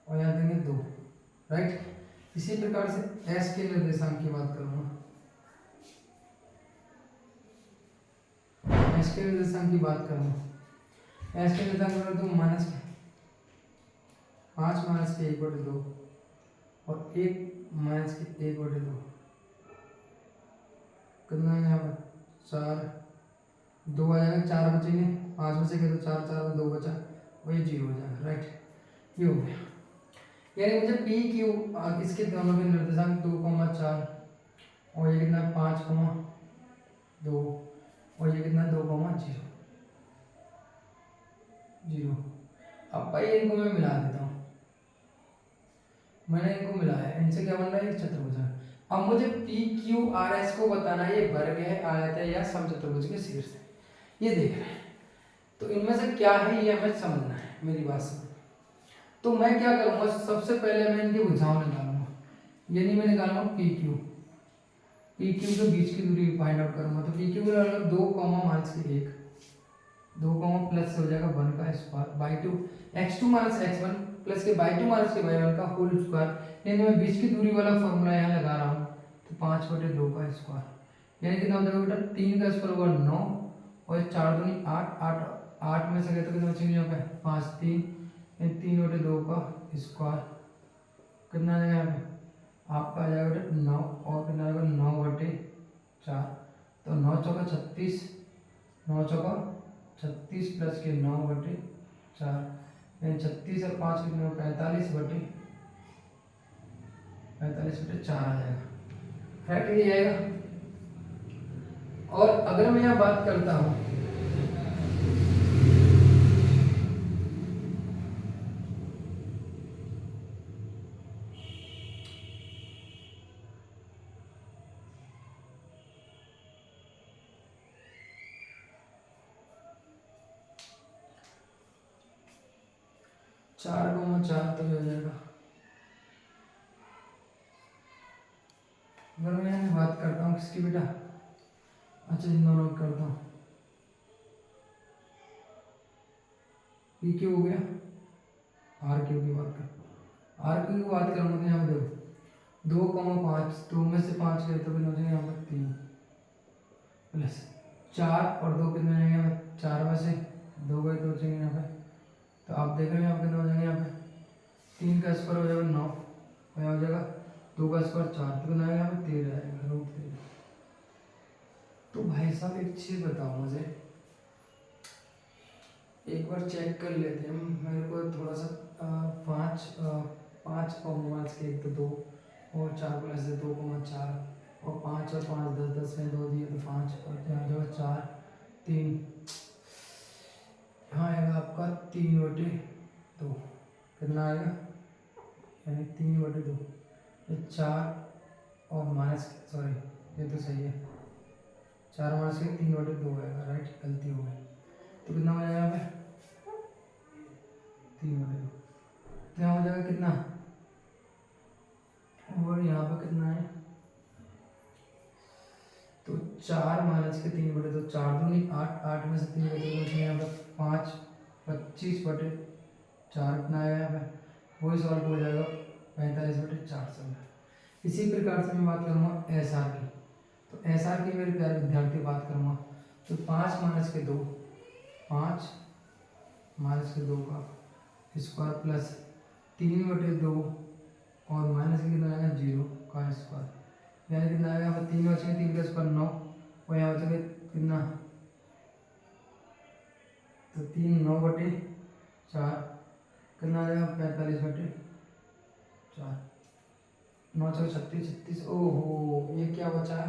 Speaker 1: और यहाँ देंगे 2 राइट। इसी प्रकार से एस के निर्देशांक की बात करूंगा, एस के निर्देशांक की बात करूंगा, एस के निर्देशांक करूँ तो माइनस 5 माइनस के 1/2 और 1 माइनस के 1/2 कितना है यहाँ पर? 4, 2 आ जाएगा, 4 बचेंगे, 5 बचेंगे तो 4, 4 में 2 बचा वही 0 हो जाएगा राइट। ये हो गया, यानी मुझे पी क्यू इसके दोनों के निर्देशांक 2,4 और ये कितना? 5,2 और ये कितना? 2,0 0। अब भाई इनको मैं मिला देता हूँ, मैंने इनको मिलाया, इनसे क्या बन रहा है? एक चतुर्भुज। अब मुझे पी क्यू आर एस को बताना है ये वर्ग है, आयत है या समचतुर्भुज के शीर्ष है, ये देख रहे हैं। तो इनमें से क्या है ये हमें समझना है, मेरी बात सुनो। तो मैं क्या करूंगा? सबसे पहले मैं इनकी भुजाओं निकालूंगा, यानी मैं निकालूंगा पी क्यू के बीच की दूरी फाइंड आउट करूंगा। तो पी क्यू 2, माइनस के 1, 2, प्लस हो जाएगा 1 का square by 2 x2 minus x1 plus के बाई 2 माइनस के बाई 1 का होल स्क्वायर, यानी मैं बीच की दूरी वाला फॉर्मूला यहाँ लगा रहा हूँ तो 5/2 का स्क्वायर यानी कितना हो जाएगा बेटा? 3 का स्क्वायर होगा 9 और 4 दूनी 8, 8 में से तो कितना बचेंगे यहाँ पे? 5, 3 3/2 का स्क्वायर कितना आ जाएगा यहाँ पे? आपका आ जाएगा बेटा 9 और कितना आएगा 9/4। तो 9 चौका 36, 9 चौका 36 प्लस के 9/4 यानी 36 और 5 कितने 45/4 आ जाएगा। राइट, ये आएगा। और अगर मैं यहाँ बात करता हूँ 4,4 तो हो जाएगा। अगर मैं यहाँ बात करता हूँ किसकी बेटा, अच्छा इन दोनों की करता हूँ, पी क्यू हो गया, आर क्यू की बात कर, आर क्यू की बात करूँगा तो यहाँ पे देखो 2,5, 2 में से 5 गए तो कितने हो जाएंगे यहाँ पर 3 प्लस 4 और 2 कितने हो जाएंगे यहाँ पे 4 में से 2 गए तो बचेंगे यहाँ पे। तो आप देख रहे हैं यहाँ पे कितने हो जाएंगे, यहाँ पे 3 का स्क्वायर हो जाएगा 9 और यहाँ हो जाएगा 2 का स्क्वायर 4 तो कितना आएगा यहाँ पे 13 आएगा, √13। तो भाई साहब एक चीज़ बताओ मुझे, एक बार चेक कर लेते हैं। मेरे को थोड़ा सा 5 कॉमर्स के 1 तो 2 और 4 प्लस से 2,4 और 5 और 5 10 10 में 2 दिए तो 5 और यहाँ जो 4 3 यहाँ आएगा आपका 3/2 कितना आएगा यानी 3/2 ये 4 और माइनस सॉरी ये तो सही है 4 माइनस के 3/2 आएगा। राइट, गलती हो गई। तो कितना हो जाएगा यहाँ पे 3/2 तो यहाँ हो जाएगा कितना, और यहाँ पे कितना है तो 4 माइनस के 3/2 4 दूनी 8, 8 में से 3/2 यहाँ पे 5 25/4 कितना आएगा यहाँ पे, वही सॉल्व हो जाएगा 45/400। इसी प्रकार से मैं बात करूँगा एस आर की। तो एस आर की मेरे प्यारे विद्यार्थी बात करूँगा तो 5 माइनस के 2 5 माइनस के 2 का स्क्वायर प्लस 3/2 और माइनस के कितना आएगा 0 का स्क्वायर यानी कितना आएगा यहाँ पर 3 बचेंगे 3 का स्क्वायर 9 और यहाँ बचेंगे कितना तो 3 9/4 कितना आ जाएगा 45/4 9 चौक 36 36 ओहो ये क्या बचा है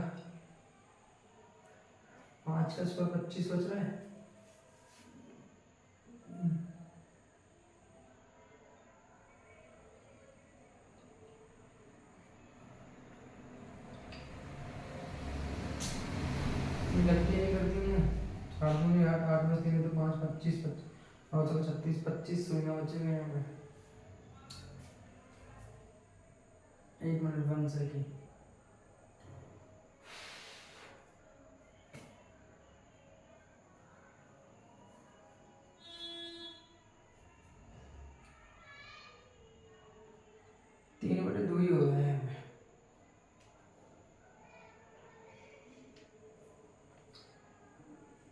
Speaker 1: 5 का स्क्वायर 25 बच रहा है। गलती नहीं करती है 8 दूनी 8 8 में 3 तो 5 25 9 चौक 36 25 शून्य बचेंगे यहाँ पे। 1 मिनट 1 सेकेंड। तीन बटे दो ही हो रहा है यहाँ पे।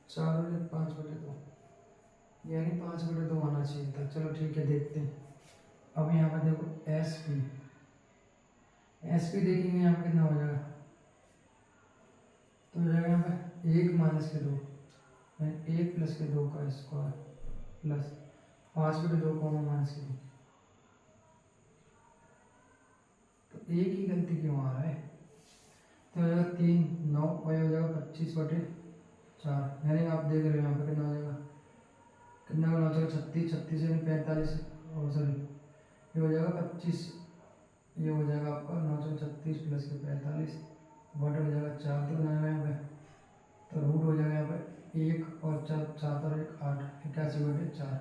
Speaker 1: चार बटे 5/2 यानी 5/2 आना चाहिए था। चलो ठीक है देखते हैं। अब यहाँ पे देखो एस पी देखेंगे यहाँ पे कितना हो जाएगा तो हो जाएगा यहाँ पे 1 माइनस के 2 यानी 1 प्लस के 2 का स्क्वायर प्लस 5/2 कॉमा माइनस के 2 तो एक ही गलती क्यों आ रहा है तो हो जाएगा 3 9 और हो जाएगा 25/4 यानी आप देख रहे हो यहाँ पे कितना हो जाएगा कितना होना चाहिए 36 36 यानी 45 और सॉरी ये हो जाएगा 25 ये हो जाएगा आपका 936 प्लस के 45 बट हो जाएगा 4 तो बनाएगा यहाँ पे तो रूट हो जाएगा यहाँ पे 1 और 4 7 और 1 8 81/4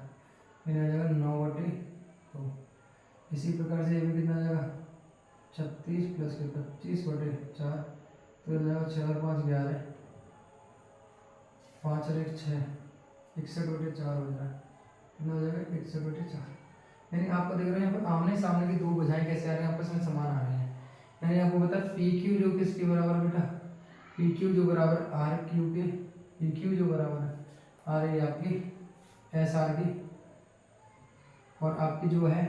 Speaker 1: यानी हो जाएगा 9/2। इसी प्रकार से ये भी कितना आ जाएगा 36 प्लस के 25/4 तो हो जाएगा 6 और 5 11 5 और 1 6 61/4 हो जाएगा कितना हो जाएगा 61/4 यानी आपको देख रहे हैं यहाँ पर आमने सामने की दो भुजाएं कैसे आ रही हैं आपस में समान आ रही हैं। यानी आपको पता है पी क्यू जो किसके बराबर बेटा पी क्यू जो बराबर आर क्यू के पी क्यू जो बराबर है आ रही है आपकी एस आर की और आपकी जो है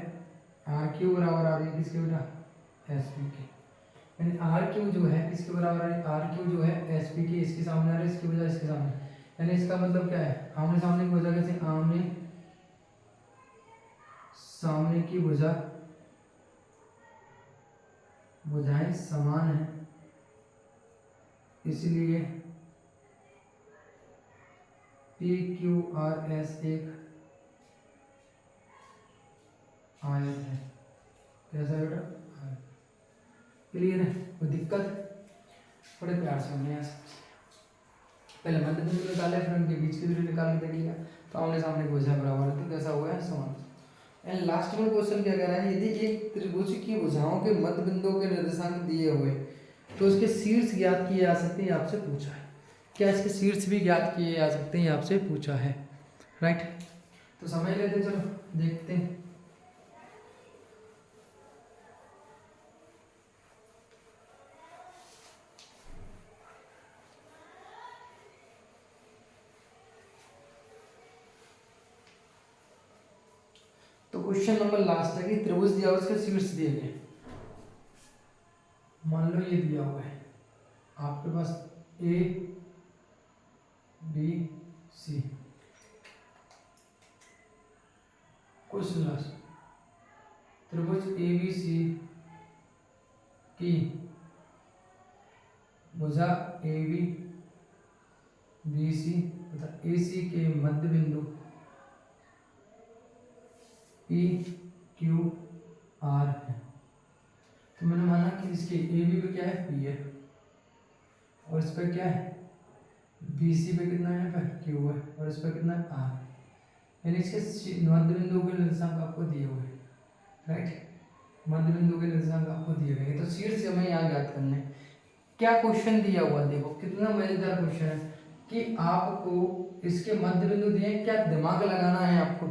Speaker 1: आर क्यू बराबर आ रही है किसके बेटा एस पी के। यानी आर क्यू जो है किसके बराबर है, आर क्यू जो है एस पी के इसके सामने आ रहा है, इसकी वजह इसके सामने, यानी इसका मतलब क्या है, आमने सामने की वजह कैसे, आमने सामने की भुजा भुजाएं समान है, इसलिए पी क्यू आर एस एक आयत है। कैसा बेटा, क्लियर है, कोई दिक्कत, बड़े प्यार से हमने यहाँ पहले मध्य बिंदु निकाले, फिर उनके बीच की दूरी निकाल के देख लिया, तो आमने सामने की भुजा बराबर है, तो कैसा हुआ है, समान। एंड लास्ट में क्वेश्चन क्या कह रहा है, यदि एक त्रिभुज की भुजाओं के मध्य बिंदुओं के निर्देशांक दिए हुए तो उसके शीर्ष ज्ञात किए जा सकते हैं, आपसे पूछा है। क्या इसके शीर्ष भी ज्ञात किए जा सकते हैं, आपसे पूछा है, राइट। तो समझ लेते हैं, चलो देखते हैं। तो क्वेश्चन नंबर लास्ट है कि त्रिभुज दिया हुआ उसके शीर्ष दिए गए, मान लो ये दिया हुआ है आपके पास A B C, question last, त्रिभुज ए बी सी की भुजा ए बी सी तथा ए सी के मध्य बिंदु पी क्यू आर है। तो मैंने माना कि इसके ए बी पे क्या है, पी है, और इस पे क्या है, बी सी पे कितना है, पे क्यू है, और इस पे कितना है, आर, यानी इसके मध्य बिंदु के निर्देशांक आपको दिए हुए, राइट, मध्य बिंदु के निर्देशांक आपको दिए गए। तो शीर्ष हमें यहाँ ज्ञात करने, क्या क्वेश्चन दिया हुआ, देखो कितना मजेदार क्वेश्चन है कि आपको इसके मध्य बिंदु दिए, क्या दिमाग लगाना है आपको,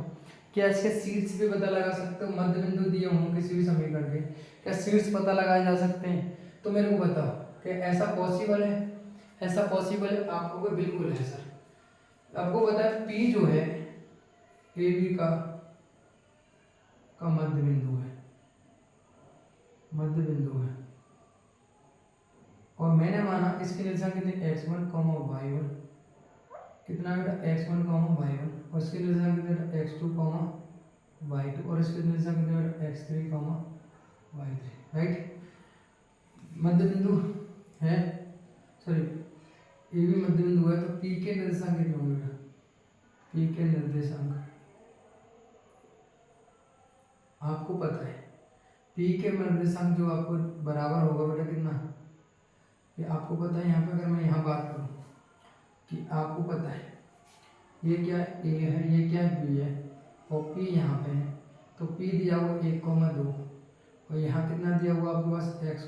Speaker 1: क्या इसके शीर्ष भी पता लगा सकते हो, मध्य बिंदु दिए हों किसी भी समीकरण के, क्या शीर्ष पता लगाए जा सकते हैं, तो मेरे को बताओ कि ऐसा पॉसिबल है, ऐसा पॉसिबल है, आपको कोई बिल्कुल है सर। आपको पता है पी जो है ए बी का मध्य बिंदु है, मध्य बिंदु है, और मैंने माना इसके निर्देशांक कितने, x1, y1, कितना बेटा, x1, y1, और इसके निर्देशांक कितने, x2, y2, और इसके निर्देशांक कितने बेटा, x3, y3, राइट। मध्य बिंदु है, सॉरी ए भी मध्य बिंदु है, तो p के निर्देशांक कितने होंगे बेटा, p के निर्देशांक आपको पता है, p के निर्देशांक जो आपको बराबर होगा बेटा कितना, ये आपको पता है। यहाँ पे अगर मैं यहाँ बात करूँ कि आपको पता है ये क्या ए है, ये क्या बी है, और पी यहाँ पे है, तो पी दिया हुआ 1,2, और यहाँ कितना दिया हुआ आपके पास x,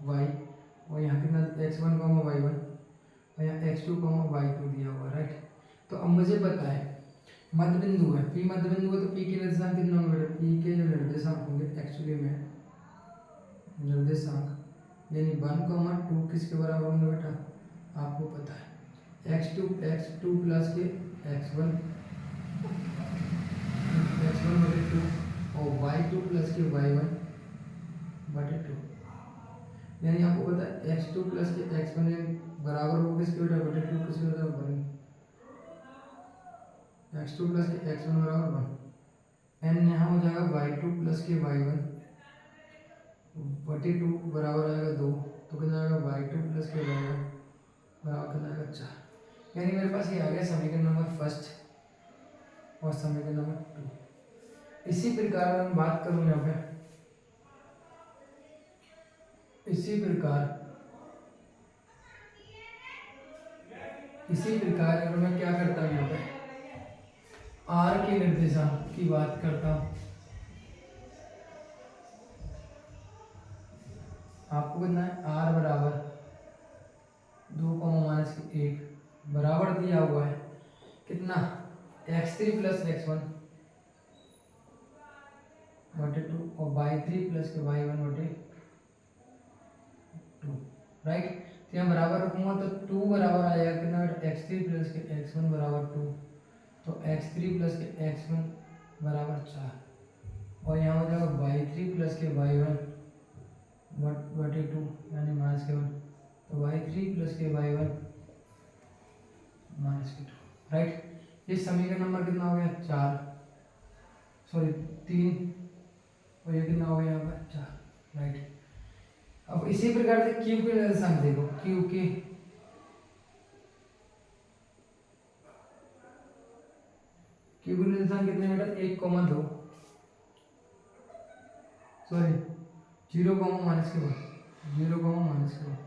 Speaker 1: y, और यहाँ कितना x1, y1, और यहाँ x2, y2 दिया हुआ, राइट। तो अब मुझे पता है मध्य बिंदु है, पी मध्य बिंदु है, तो पी के निर्देशांक कितने होंगे बेटा, पी के जो निर्देशांक होंगे एक्चुअली में निर्देशांक यानी 1, 2 किसके बराबर होंगे बेटा, आपको पता है x2 प्लस के x1 बटे 2, और y2 प्लस के y1 बटे 2, यानी आपको पता है x2 प्लस के x1 बराबर होगा किसके बेटा, बटे 2 किसके बराबर, x2 प्लस के x1 बराबर 1, n यहाँ हो जाएगा y2 प्लस के y1 बटे 2 बराबर आएगा 2, तो कितना आएगा y2 प्लस के y1 बराबर कितना आएगा 4, यानी मेरे पास ये आ गया समीकरण नंबर फर्स्ट और समीकरण नंबर 2। इसी प्रकार मैं बात करूँ यहाँ पे, इसी प्रकार अगर मैं क्या करता हूँ यहाँ पे आर के निर्देशांक की बात करता हूँ, आपको कितना है, आर बराबर 2, -1 बराबर दिया हुआ है कितना, x3 प्लस x1 बटे 2, और y3 प्लस के y1 बटे 2, राइट। तो यहाँ बराबर रखूंगा तो 2 बराबर आ जाएगा कितना बेटा, x3 प्लस के x1 बराबर 2, तो x3 प्लस के x1 बराबर 4, और यहाँ हो जाएगा y3 प्लस के y1 बटे 2 यानी माइनस के 1, तो y3 प्लस के y1 माइनस के 2, राइट। ये समीकरण नंबर कितना हो गया 4, सॉरी 3, और ये कितना हो गया यहाँ पर 4, राइट। अब इसी प्रकार से क्यू के निर्देशांक देखो, क्यू के निर्देशांक कितने बेटा 1,2, सॉरी 0, माइनस के 1, 0, माइनस के 1,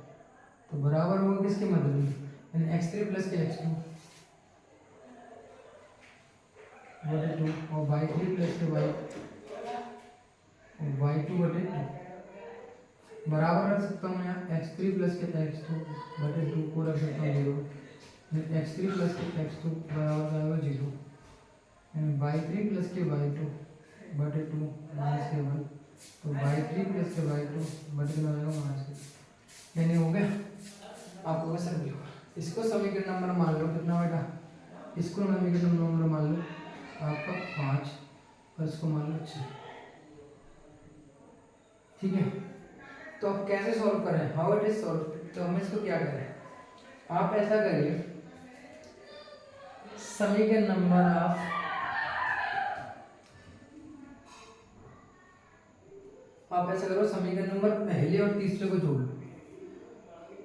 Speaker 1: तो बराबर होगा किसके मध्य में, यानी x3 प्लस के x2 बटे 2, और y3 प्लस के y2 बटे 2, बराबर रख सकता हूँ यहाँ x3 प्लस के x2 बटे 2 को रख सकता हूँ 0, x3 प्लस के x2 बराबर जाएगा 0, यानी y3 प्लस के y2 बटे 2 माइनस के 1, तो y3 प्लस के y2 बटे 2 आएगा माइनस के 2, यानी हो गया आपको कैसे मिलेगा। इसको समीकरण नंबर मान लो कितना बेटा, इसको समीकरण नंबर मान लो आपका 5 और इसको मान लो 6, ठीक है। तो अब कैसे सॉल्व करें, हाउ इट इज सॉल्व, तो हम इसको क्या करें, आप ऐसा करिए समीकरण नंबर आप ऐसा करो, समीकरण नंबर पहले और तीसरे को जोड़ लो,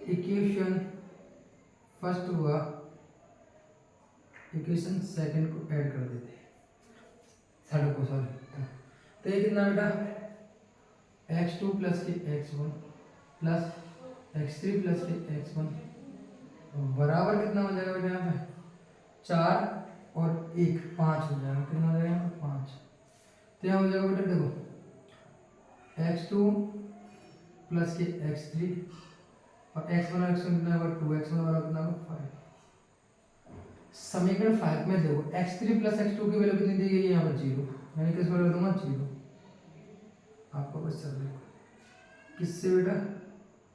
Speaker 1: इक्वेशन फर्स्ट हुआ, इक्वेशन सेकंड को ऐड कर देते हैं, थर्ड को, सॉरी। तो ये कितना बेटा x2 प्लस के x1 प्लस x3 प्लस के x1 बराबर कितना हो जाएगा बेटा यहाँ पे 4 और 1 5 हो जाएगा, कितना हो जाएगा यहाँ पे 5, तो यहाँ हो जाएगा बेटा देखो x2 प्लस के x3 और x1 और x1 कितना होगा 2, x1 बराबर कितना होगा 5। समीकरण 5 में देखो x3 प्लस x2 की वैल्यू कितनी दी गई है यहाँ पर 0, यानी किस वैल्यू दूंगा 0, आपको बस चल रहा है किससे बेटा,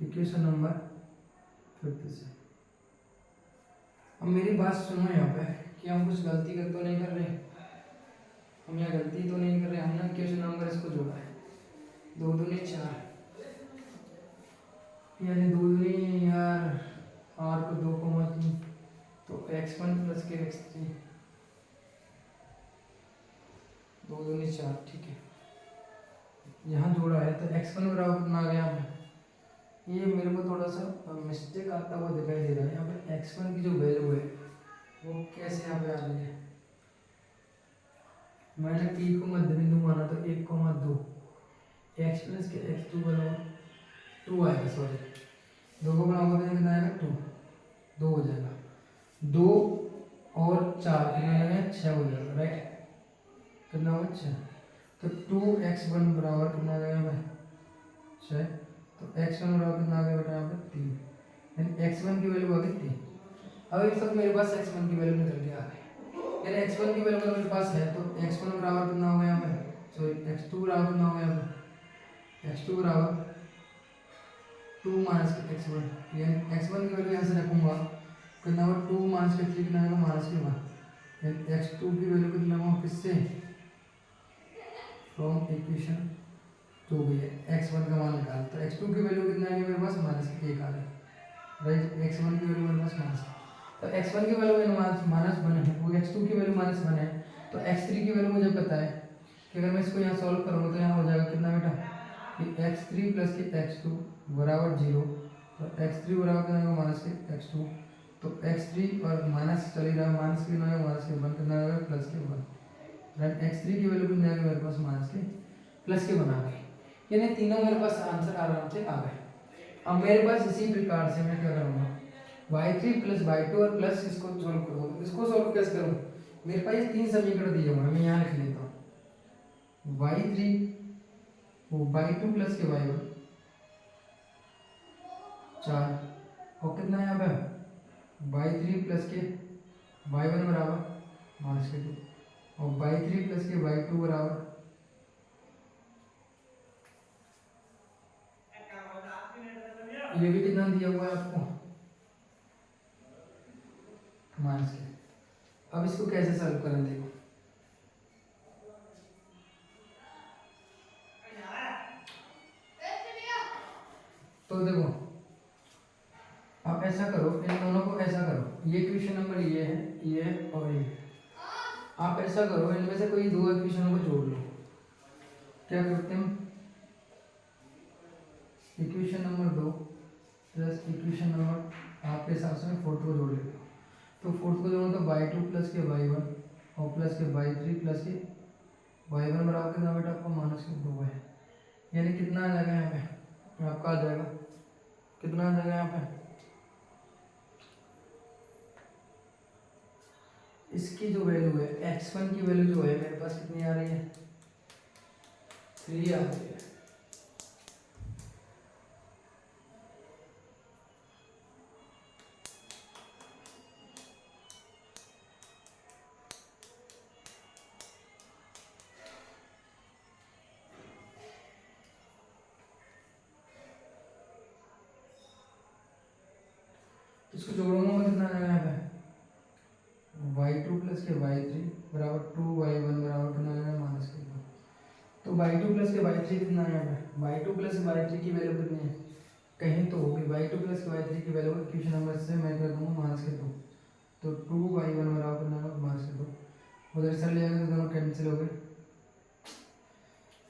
Speaker 1: इक्वेशन नंबर 50 से। अब मेरी बात सुनो यहाँ पे कि हम कुछ गलती कर तो नहीं कर रहे, हम यहाँ गलती तो नहीं कर रहे, हमने इक्वेशन नंबर इसको जोड़ा है, 2 दूनी 4, यानी 2 दूनी यार r को 2,3, तो x1 प्लस के x3 2 दूनी 4, ठीक है। यहाँ जोड़ा है तो x1 बराबर कितना आ गया यहाँ पे, ये मेरे को थोड़ा सा मिस्टेक आता हुआ दिखाई दे रहा है, यहाँ पे x1 की जो वैल्यू है वो कैसे यहाँ पे आ रही है, मैंने p को मध्य बिंदु माना तो 1,2, x प्लस के x2 बराबर 2 आएगा, सॉरी 2 को बनाओगे तो कितना आएगा 2 हो जाएगा, 2 और 4 कितना आएगा 6 हो जाएगा, राइट, कितना होगा 6, तो 2x1 बराबर कितना आ गया यहाँ पे 6, तो x1 बराबर कितना आ गया बेटा यहाँ पे 3, यानी x1 की वैल्यू आ गई 3। अब इस वक्त मेरे पास x1 की वैल्यू निकल के आ गई, यानी x1 की वैल्यू मेरे पास है, तो x1 बराबर कितना होगा यहाँ पे, सॉरी x2 बराबर कितना होगा यहाँ पे, x2 बराबर 2 माइनस के x1, यानी x1 की वैल्यू यहाँ से रखूंगा कितना होगा 2 माइनस के 3 कितना होगा माइनस के 1, यानी x2 की वैल्यू कितना होगा किससे, फ्रॉम इक्वेशन जो भी है x1 का मान निकाल, तो x2 की वैल्यू कितना है मेरे पास माइनस 1 आ गई, राइट, x1 की वैल्यू मेरे पास माइनस, तो x1 की वैल्यू मेरे माइनस 1 है, वो x2 की वैल्यू माइनस 1 है, तो x3 की वैल्यू मुझे पता है कि अगर मैं इसको यहाँ सॉल्व करूँगा तो यहाँ हो जाएगा कितना बेटा कि x3 प्लस के x2 बराबर 0, तो x3 बराबर कितना होगा माइनस के x2, तो x3 और माइनस चल ही रहा है, माइनस के कितना होगा माइनस के 1 कितना होगा प्लस के 1, राइट, x3 की वैल्यू कितना आएगा मेरे पास माइनस के प्लस के 1 आ गई, यानी तीनों मेरे पास आंसर आराम से आ गए। अब मेरे पास इसी प्रकार से मैं क्या करूँगा y3 प्लस y2 और प्लस इसको सॉल्व करूँगा, इसको सॉल्व कैसे करूँ, मेरे पास ये 3 समीकरण दिए हुए हैं, मैं यहाँ लिख लेता हूँ y3 वो y2 प्लस के y1 4, और कितना है यहाँ पे y3 प्लस के y1 बराबर माइनस के 2, और y3 प्लस के y2 बराबर ये भी कितना दिया हुआ है आपको माइनस के। अब इसको कैसे सॉल्व करें देखो, तो देखो आप ऐसा करो, इन दोनों को ऐसा करो, ये इक्वेशन नंबर ये है, ये और ये, आप ऐसा करो इनमें से कोई दो इक्वेशनों को जोड़ लो। क्या करते हैं हम, equation number 2 plus equation number आपके हिसाब से मैं फोर्थ को जोड़ लेता हूँ। तो फोर्थ को जोड़ो तो y2 प्लस के y1 और प्लस के y3 प्लस के y1 बराबर कितना बेटा आपका माइनस के 2 है। यानी कितना आ जाएगा यहाँ पे, आपका आ जाएगा कितना आ जाएगा यहाँ पे, इसकी जो वैल्यू है x1 की वैल्यू जो है मेरे पास कितनी आ रही है, 3 आ रही है। इसको जोड़ूंगा मैं, कितना आएगा यहाँ पे, y2 प्लस के y3 बराबर 2y1 बराबर कितना आएगा माइनस के 2। तो y2 प्लस के y3 कितना है यहाँ पे, y2 प्लस के y3 की वैल्यू कितनी है, कहीं तो होगी, y2 प्लस के y3 की वैल्यू इक्वेशन नंबर से मैं कर दूंगा माइनस के 2। तो 2y1 बराबर कितना होगा माइनस के 2, उधर से ले जाएंगे तो दोनों कैंसिल हो गए।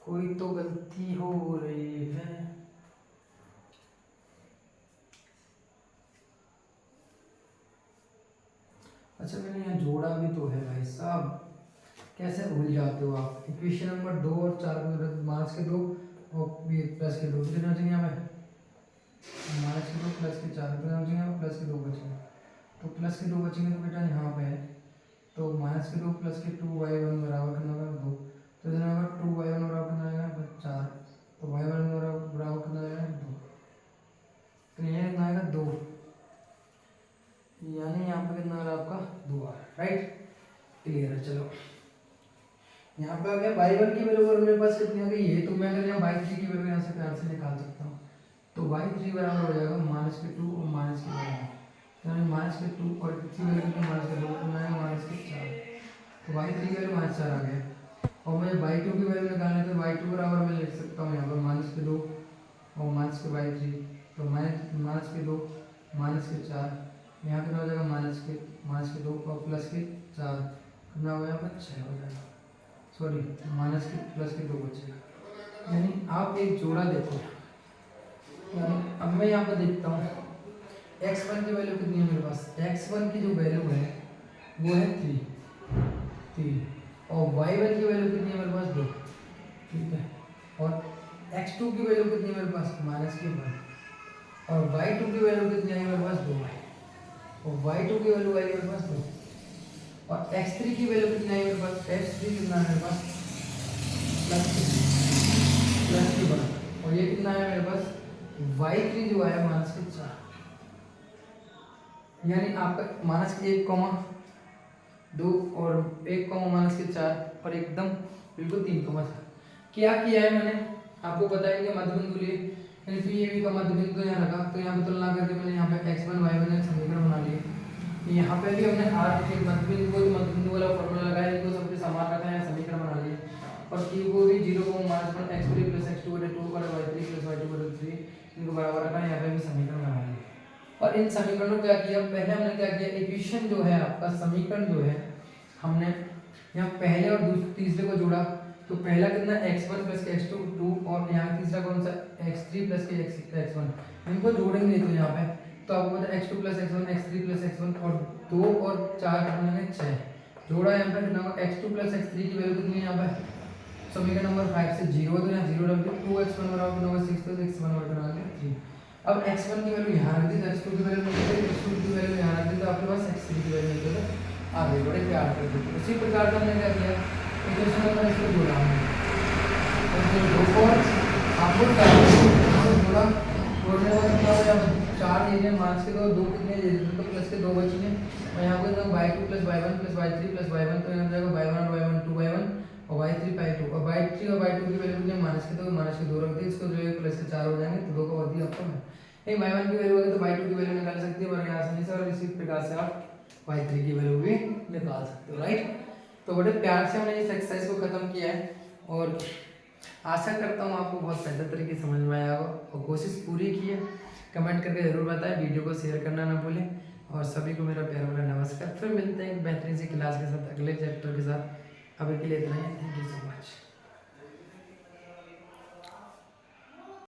Speaker 1: कोई तो गलती हो रही है। अच्छा मैंने यहाँ जोड़ा भी तो है भाई साहब, कैसे भूल जाते हो आप, इक्वेशन नंबर 2 और 4 को माइनस के 2 और प्लस के 2 कितने बचेंगे यहाँ पे, माइनस के 2 प्लस के 4 कितने बचेंगे यहाँ पे, प्लस के 2 बचेंगे। तो प्लस के 2 बचेंगे तो बेटा यहाँ पे है, तो माइनस के 2 प्लस के 2y1 बराबर कितना होगा 2। तो इधर होगा 2y1 बराबर कितना आएगा 4, तो y1 बराबर कितना आएगा 2। तो ये कितना आएगा 2, यानी यहाँ पे कितना आ रहा है आपका 2 आ रहा है, राइट, क्लियर है। चलो यहाँ पे आ गया y1 की वैल्यू और मेरे पास कितनी आ गई ये, तो मैं अगर यहाँ y3 की वैल्यू यहाँ से प्यार से निकाल सकता हूँ। तो y3 बराबर हो जाएगा माइनस के 2 और माइनस के 2, यानी माइनस के 2 और कितनी वैल्यू कितनी माइनस के 2 तो माइनस के 4। तो y3 की वैल्यू माइनस 4 आ गया। और मुझे y2 की वैल्यू निकालनी है तो y2 बराबर मैं लिख सकता हूँ यहाँ पर माइनस के 2 और माइनस के y3, तो माइनस के 2 माइनस के 4, यहाँ कितना हो जाएगा माइनस के 2 और प्लस के 4 कितना हो यहाँ पर 6 हो जाएगा, सॉरी माइनस के प्लस के 2 बचेगा। यानी आप एक जोड़ा देखो, यानी अब मैं यहाँ पर देखता हूँ x1 की वैल्यू कितनी है मेरे पास, x1 की जो वैल्यू है वो है 3 और y1 की वैल्यू कितनी है मेरे पास 2, ठीक है, और x2 की वैल्यू कितनी है मेरे पास माइनस के 1 और y2 की वैल्यू कितनी है मेरे पास 2 है, और y2 की वैल्यू आई मेरे पास 2 और x3 की वैल्यू कितनी है मेरे पास, x3 कितना है मेरे पास प्लस के 1 और ये कितना है मेरे पास y3 जो है माइनस के 4। यानी आपका माइनस के 1,2 और 1, माइनस के 4 और एकदम बिल्कुल 3,4। क्या किया है मैंने आपको बताया कि मध्य बिंदु लिए, यानी पी ए बी का मध्य बिंदु यहाँ रखा, तो यहाँ पे तुलना करके मैंने यहाँ पे x1 y1 एक समीकरण बना लिया। यहाँ पे भी हमने r के मध्य बिंदु को मध्य बिंदु वाला फॉर्मूला लगाया, इनको सबके समान रखा है, समीकरण बना लिए। और q को भी 0,-1 x3 + x2/2 और y3 + y2/3 इनको बराबर रखा है, यहाँ पे भी समीकरण बना लिए। और इन समीकरणों को क्या किया, पहले हमने क्या किया, इक्वेशन जो है आपका समीकरण जो है हमने यहाँ पहले और तीसरे को जोड़ा। तो पहला कितना x1 + x2 2 और यहाँ तीसरा कौन सा x3 + x1, इनको जोड़ेंगे तो यहाँ पे तो आपको पता है x2 + x1 x3 + x1 और 2 और 4 कितना है 6 जोड़ा। यहाँ पे कितना होगा x2 + x3 की वैल्यू कितनी है यहाँ पे समीकरण नंबर 5 से 0 तो यहाँ 0 रख दो, 2x1 बराबर कितना होगा 6 तो 6 बराबर 3। अब x1 की वैल्यू यहाँ रख दी, x2 की वैल्यू निकल गई, x2 की वैल्यू यहाँ रख दी, तो आपके पास x3 की वैल्यू निकल गई। आगे बड़े प्यार कर देते उसी प्रकार का हमने क्या किया, इक्वेशन नंबर इसको जोड़ा हमने, तो दो और आपको जोड़ा, जोड़ने का कितना हो गया 4 ये माइनस के 2 कितने दे देते तो प्लस के 2 बचेंगे और यहाँ पे y2 + y1 + y3 + y1, तो यहाँ जाएगा y1 और y1 2y1 और y3 y2 और y3 और y2 की वैल्यू कितनी माइनस के 2 माइनस के 2 रख दी, इसको जो है प्लस के 4 हो जाएंगे, तो 2 का वर्ग आपको है। एक y1 की वैल्यू होगी तो y2 की वैल्यू निकाल सकते हैं बड़े आसानी से, और इसी प्रकार से आप y3 की वैल्यू भी निकाल सकते हो, राइट। तो बड़े प्यार से हमने इस एक्सरसाइज को खत्म किया है और आशा करता हूँ आपको बहुत बेहतर तरीके से समझ में आया होगा और कोशिश पूरी की है। कमेंट करके ज़रूर बताएं, वीडियो को शेयर करना ना भूलें और सभी को मेरा प्यारा भरा नमस्कार। फिर मिलते हैं एक बेहतरीन सी क्लास के साथ, अगले चैप्टर के साथ। अभी के लिए इतना ही, थैंक यू सो मच।